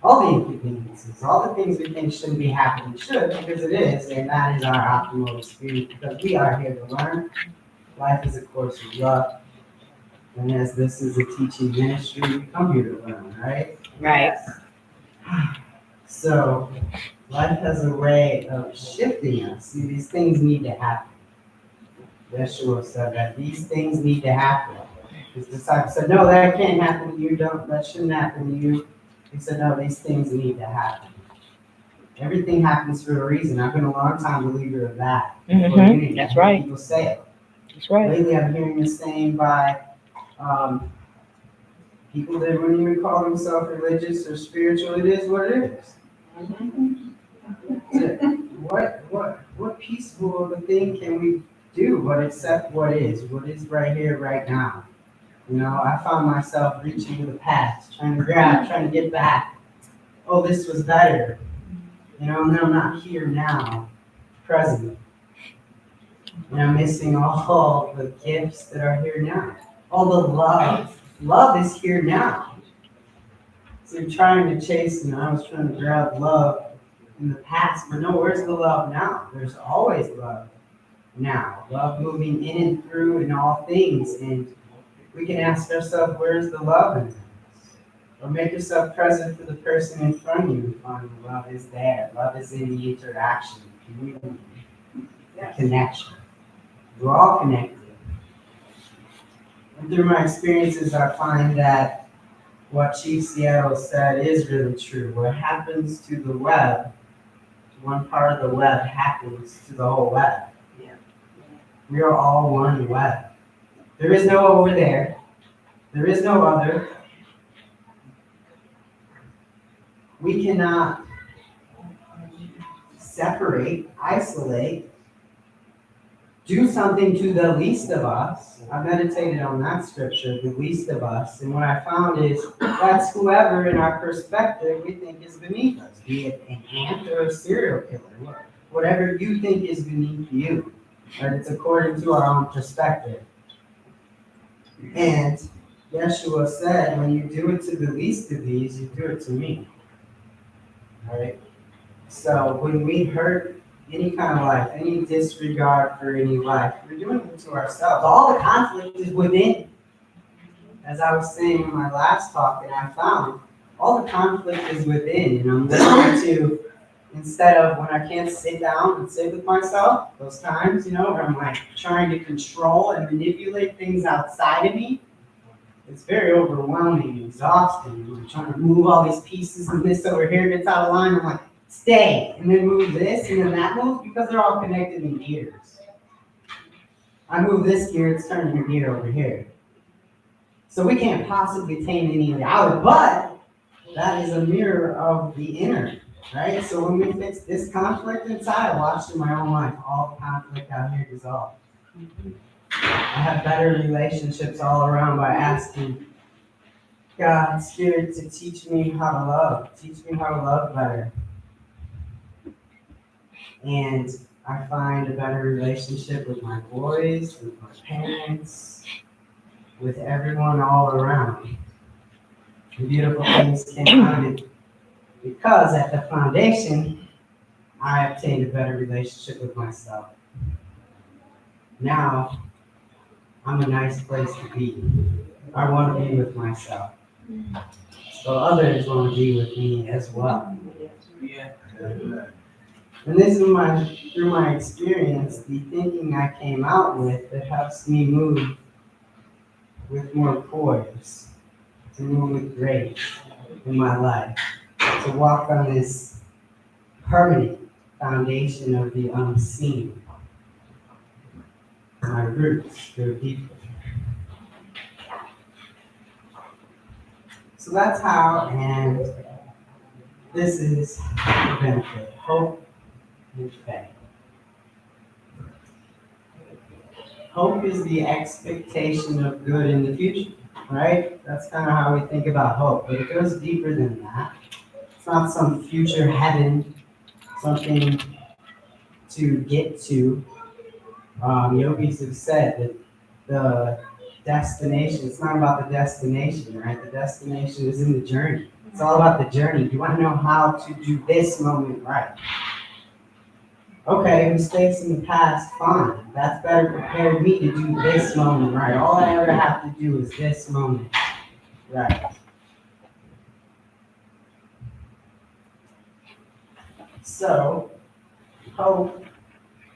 All the inconveniences, all the things we think shouldn't be happening should, because it is, and that is our optimal experience, because we are here to learn. Life is a course of love. And as this is a teaching ministry, we come here to learn, right? Right. So life has a way of shifting us. See, these things need to happen. Yeshua said that these things need to happen. His disciples said, no, that can't happen to you. That shouldn't happen to you. He said, no, these things need to happen. Everything happens for a reason. I've been a long time believer of that. Mhm, that's right. People say it. That's right. Lately, I'm hearing the saying by people that wouldn't even call themselves religious or spiritual. It is what it is. What peaceful of a thing can we do but accept what is right here, right now? You know, I found myself reaching to the past, trying to grab, trying to get back. Oh, this was better. You know, and then I'm not here now, present. And I'm missing all the gifts that are here now. All the love. Love is here now. So you're trying to chase, and I was trying to grab love in the past, but no, where's the love now? There's always love now. Love moving in and through in all things. And we can ask ourselves, where's the love in this? Or make yourself present for the person in front of you and find love is there. Love is in the interaction, community, connection. We're all connected. And through my experiences, I find that what Chief Seattle said is really true. What happens to the web, one part of the web happens to the whole web. Yeah. We are all one web. There is no over there. There is no other. We cannot separate, isolate, do something to the least of us. I meditated on that scripture, the least of us, and what I found is that's whoever in our perspective we think is beneath us, be it an ant or a serial killer, whatever you think is beneath you, right? It's according to our own perspective. And Yeshua said, when you do it to the least of these, you do it to me. All right? So when we hurt any kind of life, any disregard for any life, we're doing it to ourselves. All the conflict is within. As I was saying in my last talk, and I found all the conflict is within. And I'm listening to, instead of when I can't sit down and sit with myself, those times, you know, where I'm like trying to control and manipulate things outside of me, it's very overwhelming and exhausting. I'm trying to move all these pieces and this over here gets out of line. I'm like, stay, and then move this, and then that move, because they're all connected in gears. I move this gear, it's turning a gear over here. So we can't possibly tame any of the outer, but that is a mirror of the inner, right? So when we fix this conflict inside, I watched in my own life, all the conflict out here dissolve. I have better relationships all around by asking God, Spirit, to teach me how to love. Teach me how to love better. And I find a better relationship with my boys, with my parents, with everyone all around. And beautiful things came out of it because at the foundation, I obtained a better relationship with myself. Now, I'm a nice place to be. I want to be with myself. So others want to be with me as well. Yeah. And this is through my experience, the thinking I came out with that helps me move with more poise, to move with grace in my life, to walk on this permanent foundation of the unseen. My roots go deeper. So that's how, and this is the benefit, hope and faith. Hope is the expectation of good in the future, right? That's kind of how we think about hope, but it goes deeper than that. It's not some future heaven, something to get to. Yogis have said that the destination, it's not about the destination, right? The destination is in the journey. It's all about the journey. You want to know how to do this moment right. Okay, mistakes in the past, fine. That's better prepared me to do this moment right. All I ever have to do is this moment right. So, hope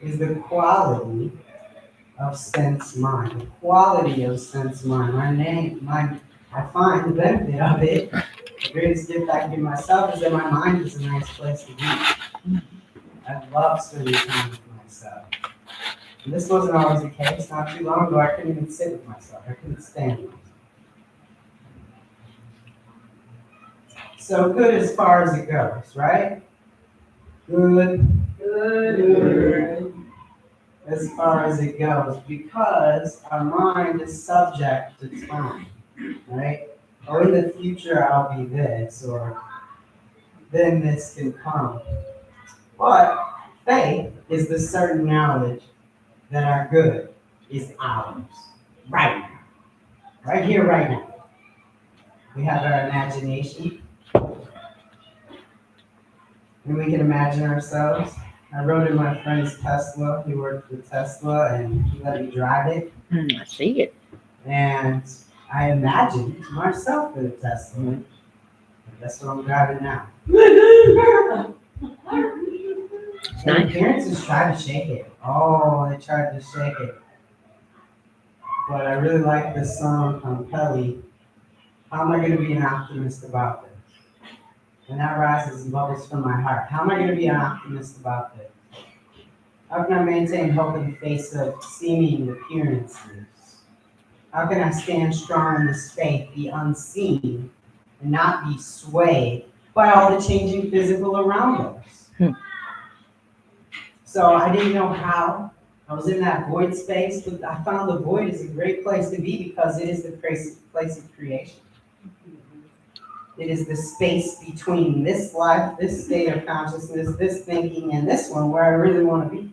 is the quality of sense mind. The quality of sense mind. I find the benefit of it. The greatest gift I can give myself is that my mind is a nice place to be. I love spending time with myself. And this wasn't always the case. Not too long ago, I couldn't even sit with myself. I couldn't stand with myself. So good as far as it goes, right? Good. As far as it goes, because our mind is subject to time, right? Oh, in the future I'll be this, or then this can come. But faith is the certain knowledge that our good is ours, right now. Right here, right now. We have our imagination, and we can imagine ourselves. I rode in my friend's Tesla. He worked with Tesla, and he let me drive it. I see it. And I imagined myself in a Tesla. And that's what I'm driving now. It's My nice. parents just tried to shake it. Oh, they tried to shake it. But I really like this song from Kelly. How am I going to be an optimist about this? And that rises and bubbles from my heart. How am I going to be an optimist about this? How can I maintain hope in the face of seeming appearances? How can I stand strong in this faith, be unseen, and not be swayed by all the changing physical around us? So I didn't know how. I was in that void space, but I found the void is a great place to be because it is the place of creation. It is the space between this life, this state of consciousness, this thinking, and this one where I really want to be.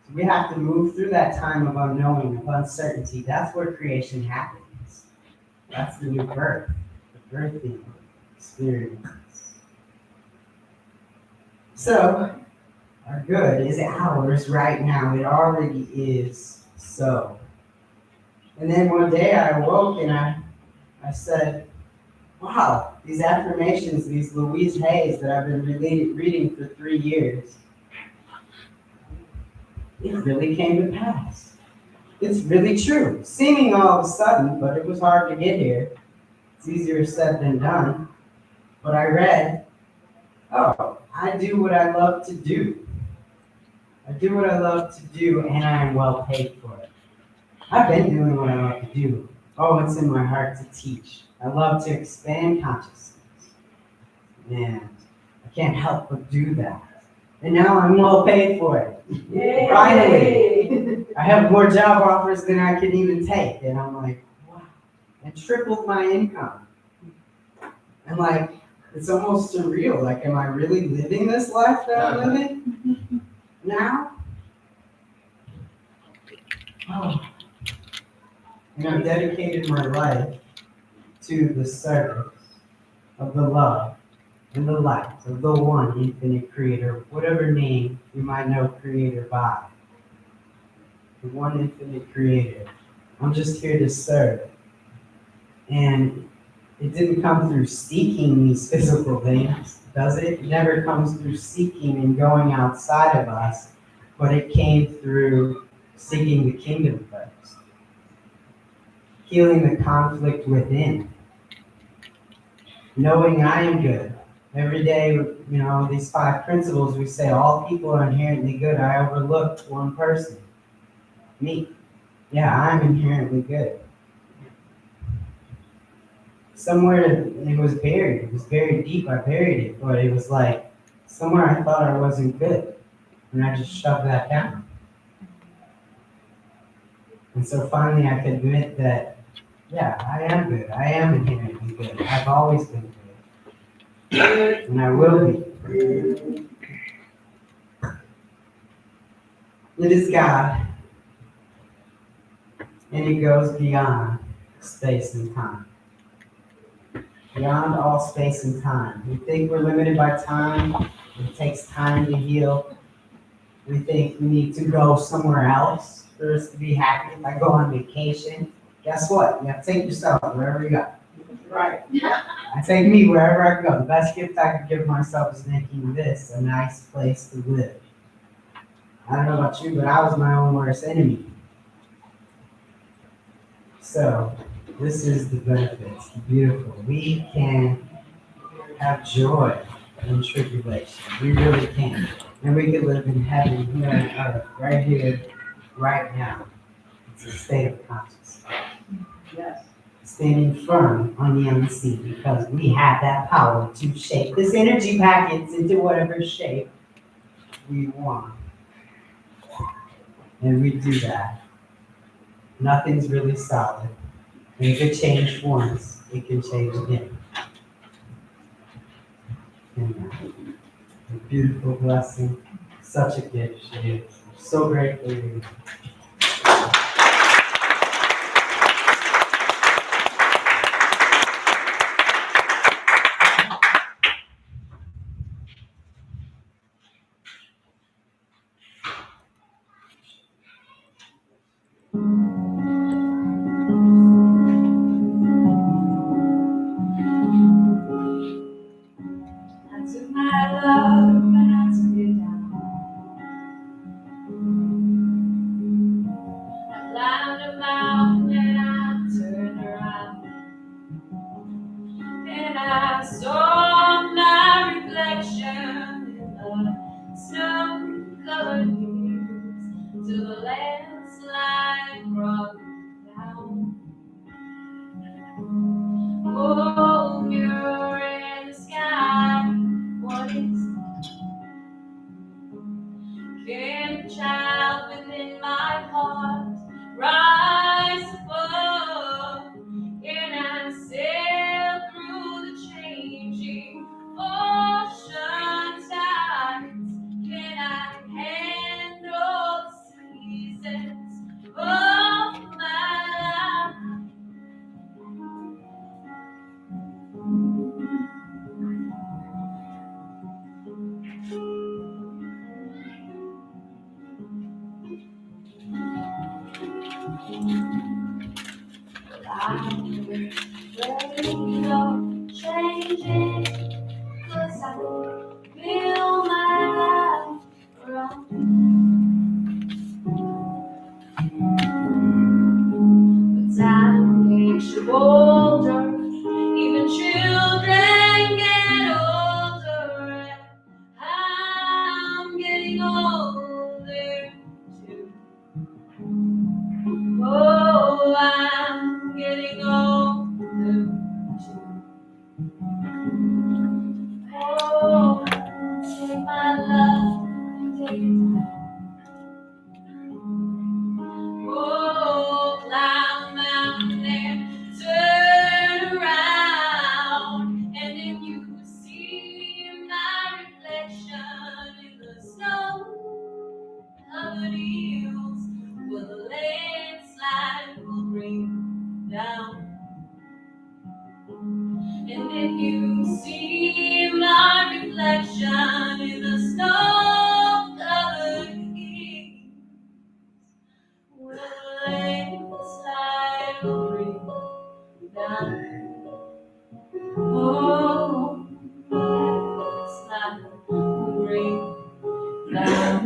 So we have to move through that time of unknowing, of uncertainty. That's where creation happens. That's the new birth, the birthing experience. So, our good is ours right now. It already is so. And then one day I awoke and I said, wow, these affirmations, these Louise Hay's that I've been reading for 3 years, it really came to pass. It's really true. Seeming all of a sudden, but it was hard to get here. It's easier said than done. But I read, oh, I do what I love to do. I do what I love to do, and I am well paid for it. I've been doing what I love to do. Oh, it's in my heart to teach. I love to expand consciousness. And I can't help but do that. And now I'm well paid for it. Yay. Finally. I have more job offers than I can even take. And I'm like, wow. I tripled my income. And like, it's almost surreal. Like, am I really living this life that I'm living now? Oh. And I've dedicated my life to the service of the love and the light of the one infinite creator, whatever name you might know creator by. The one infinite creator. I'm just here to serve. And it didn't come through seeking these physical things, does it? It never comes through seeking and going outside of us, but it came through seeking the kingdom first. Healing the conflict within. Knowing I am good. Every day, these 5 principles, we say all people are inherently good. I overlooked one person. Me. Yeah, I'm inherently good. Somewhere it was buried. It was buried deep. I buried it, but it was like somewhere I thought I wasn't good. And I just shoved that down. And so finally I could admit that, yeah, I am good. I am inherently good. I've always been good. And I will be It is God, and it goes beyond space and time. Beyond all space and time. We think we're limited by time. It takes time to heal. We think we need to go somewhere else for us to be happy. If I go on vacation, guess what? You have to take yourself wherever you go. Right. I take me wherever I go. The best gift I could give myself is making this a nice place to live. I don't know about you, but I was my own worst enemy. So, this is the benefits, the beautiful. We can have joy in tribulation. We really can. And we can live in heaven here on earth, right here, right now. It's a state of consciousness. Yes. Standing firm on the unseen because we have that power to shape this energy packets into whatever shape we want. And we do that. Nothing's really solid. And if it changed once, it can change again. And a beautiful blessing, such a gift she is. So grateful to you. I took my love and I took it down. I climbed a mountain and I turned around. And I saw my reflection in the snow-covered hills till the landslide brought me down. Oh, mirror in the sky, what is can the child within my heart rise above? Can I sail through the changing ocean tides? Can I handle the seasons of my life? I'm afraid of changing, 'cause I feel my life around me. But time makes you older, even children get older, and I'm getting older too. Oh, I'm getting older too. Oh, take my love and take it back. Oh, climb the mountain and turn around, and then you see my reflection in the snow-covered hills, where the landslide will bring down. And if you see my reflection in the snow-covered hills, where the landslide will bring down. Oh, landslide will bring down.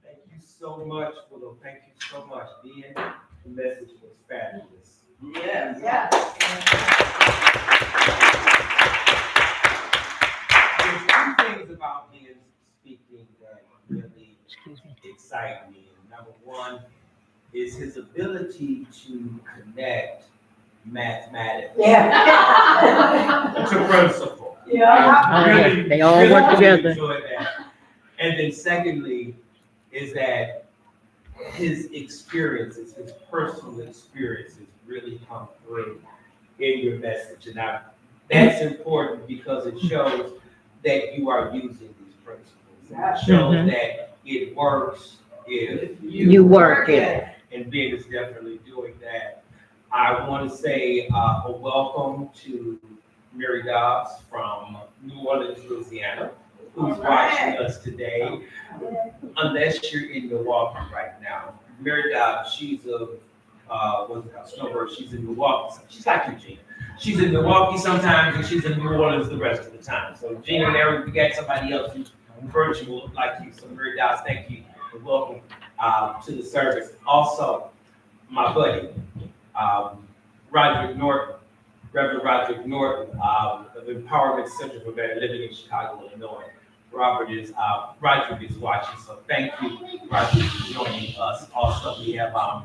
Thank you so much, Willow. Thank you so much, Dean. The message was fabulous. Yes. Yes. There's two things about Dean's speaking that really excite me. Number one is his ability to connect mathematics Yeah. to principle. Yeah. Really, They all really, work really together. enjoyed that. And then secondly, is that his experiences, his personal experiences really come through in your message. And that's important because it shows that you are using these principles. And it shows Mhm. that it works if You work it. And Ben is definitely doing that. I want to say a welcome to Mary Dobbs from New Orleans, Louisiana, who's watching us today. Unless you're in Milwaukee right now. Mary Dobbs, she's a snowbird. She's in Milwaukee. She's like you, Gina. She's in Milwaukee sometimes, and she's in New Orleans the rest of the time. So Gina and Eric, we got somebody else who's virtual like you. So Mary Dobbs, thank you and welcome to the service. Also, my buddy, Roderick Norton, Reverend Roderick Norton of Empowerment Center for Better Living in Chicago, Illinois. Roderick is watching, so thank you, Roderick, for joining us. Also, we have my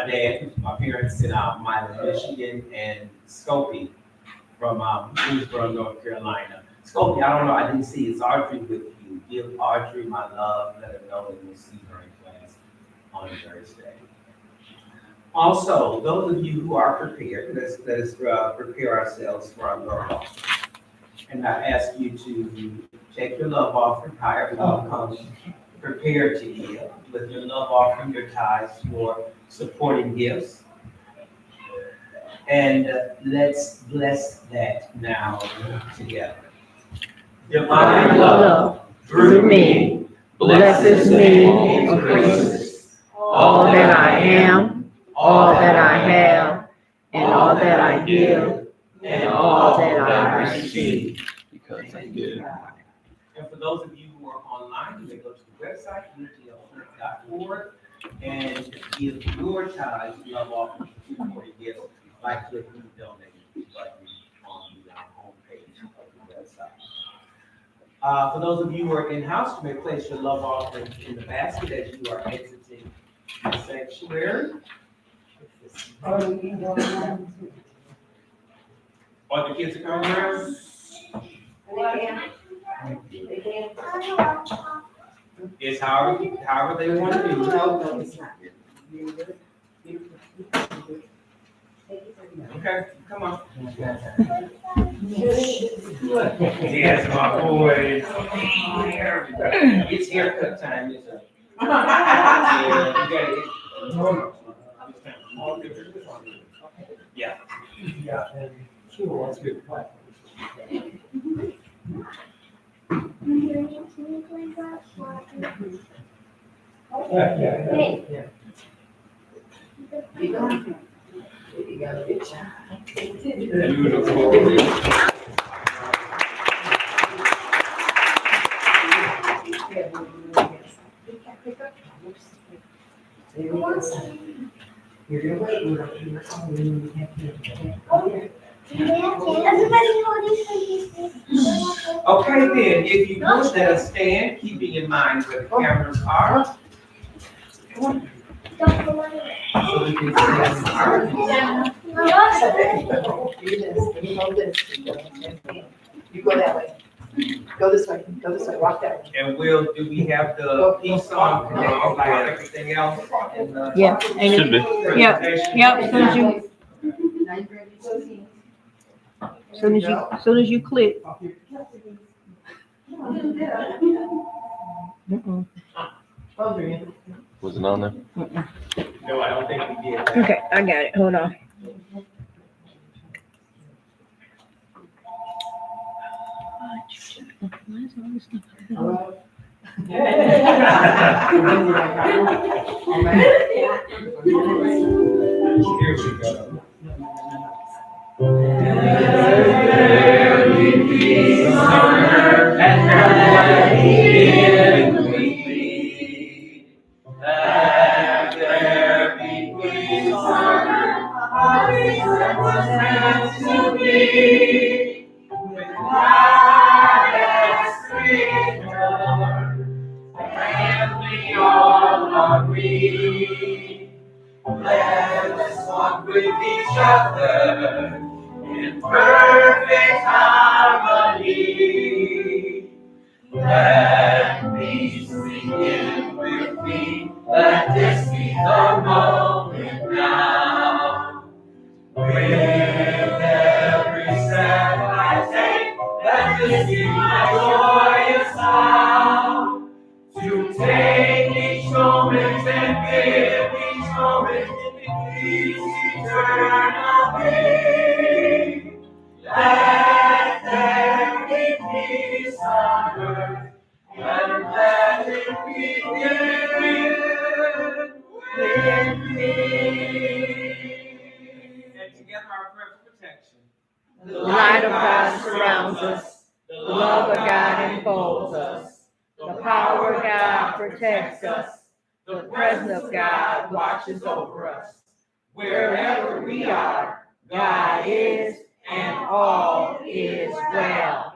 dad, my parents in Milan, Michigan, and Scopey from Greensboro, North Carolina. Scopey, I don't know, I didn't see, is Audrey with you? Give Audrey my love, let her know that we'll see her in class on Thursday. Also, those of you who are prepared, let us prepare ourselves for our love offering. And I ask you to take your love offering, however you come prepared to give, with your love offering, your tithes, your supporting gifts. And let's bless that now together. Divine love through me blesses me and increases all that I am, all that I have, and all that I give, and all that I receive. Because I give. And for those of you who are online, you may go to the website, unityoffaith.org, and give your tithes, love offering, supporting gifts by clicking the donate button on the homepage of the website. For those of you who are in-house, you may place your love offering in the basket as you are exiting the sanctuary. Or the kids are coming around? It's however they want to do. No, it's not. Okay, come on. Yes, my boy. It's haircut time, isn't it? Yeah, you gotta Yeah. Okay, then, if you would, let us stand, keeping in mind where the cameras are. So we can see. You go that way. Go this way, walk that way. And do we have the peace song, like everything else? in the Yeah. Should be. presentation? Yep, soon as you click. Mm-mm. Was it on there? No, I don't think we did. Okay, I got it, hold on. Here we go. Let us walk with each other in perfect harmony. Let peace begin with me. Let this be the moment now. With every step I take, let this be my joyous vow. To take each moment and give each moment peace eternally. Let there be peace on earth, and let it begin with me. And together our prayer for protection. The light of God surrounds us. The love of God enfolds us. The power of God protects us. The presence of God watches over us. Wherever we are, God is, and all is well.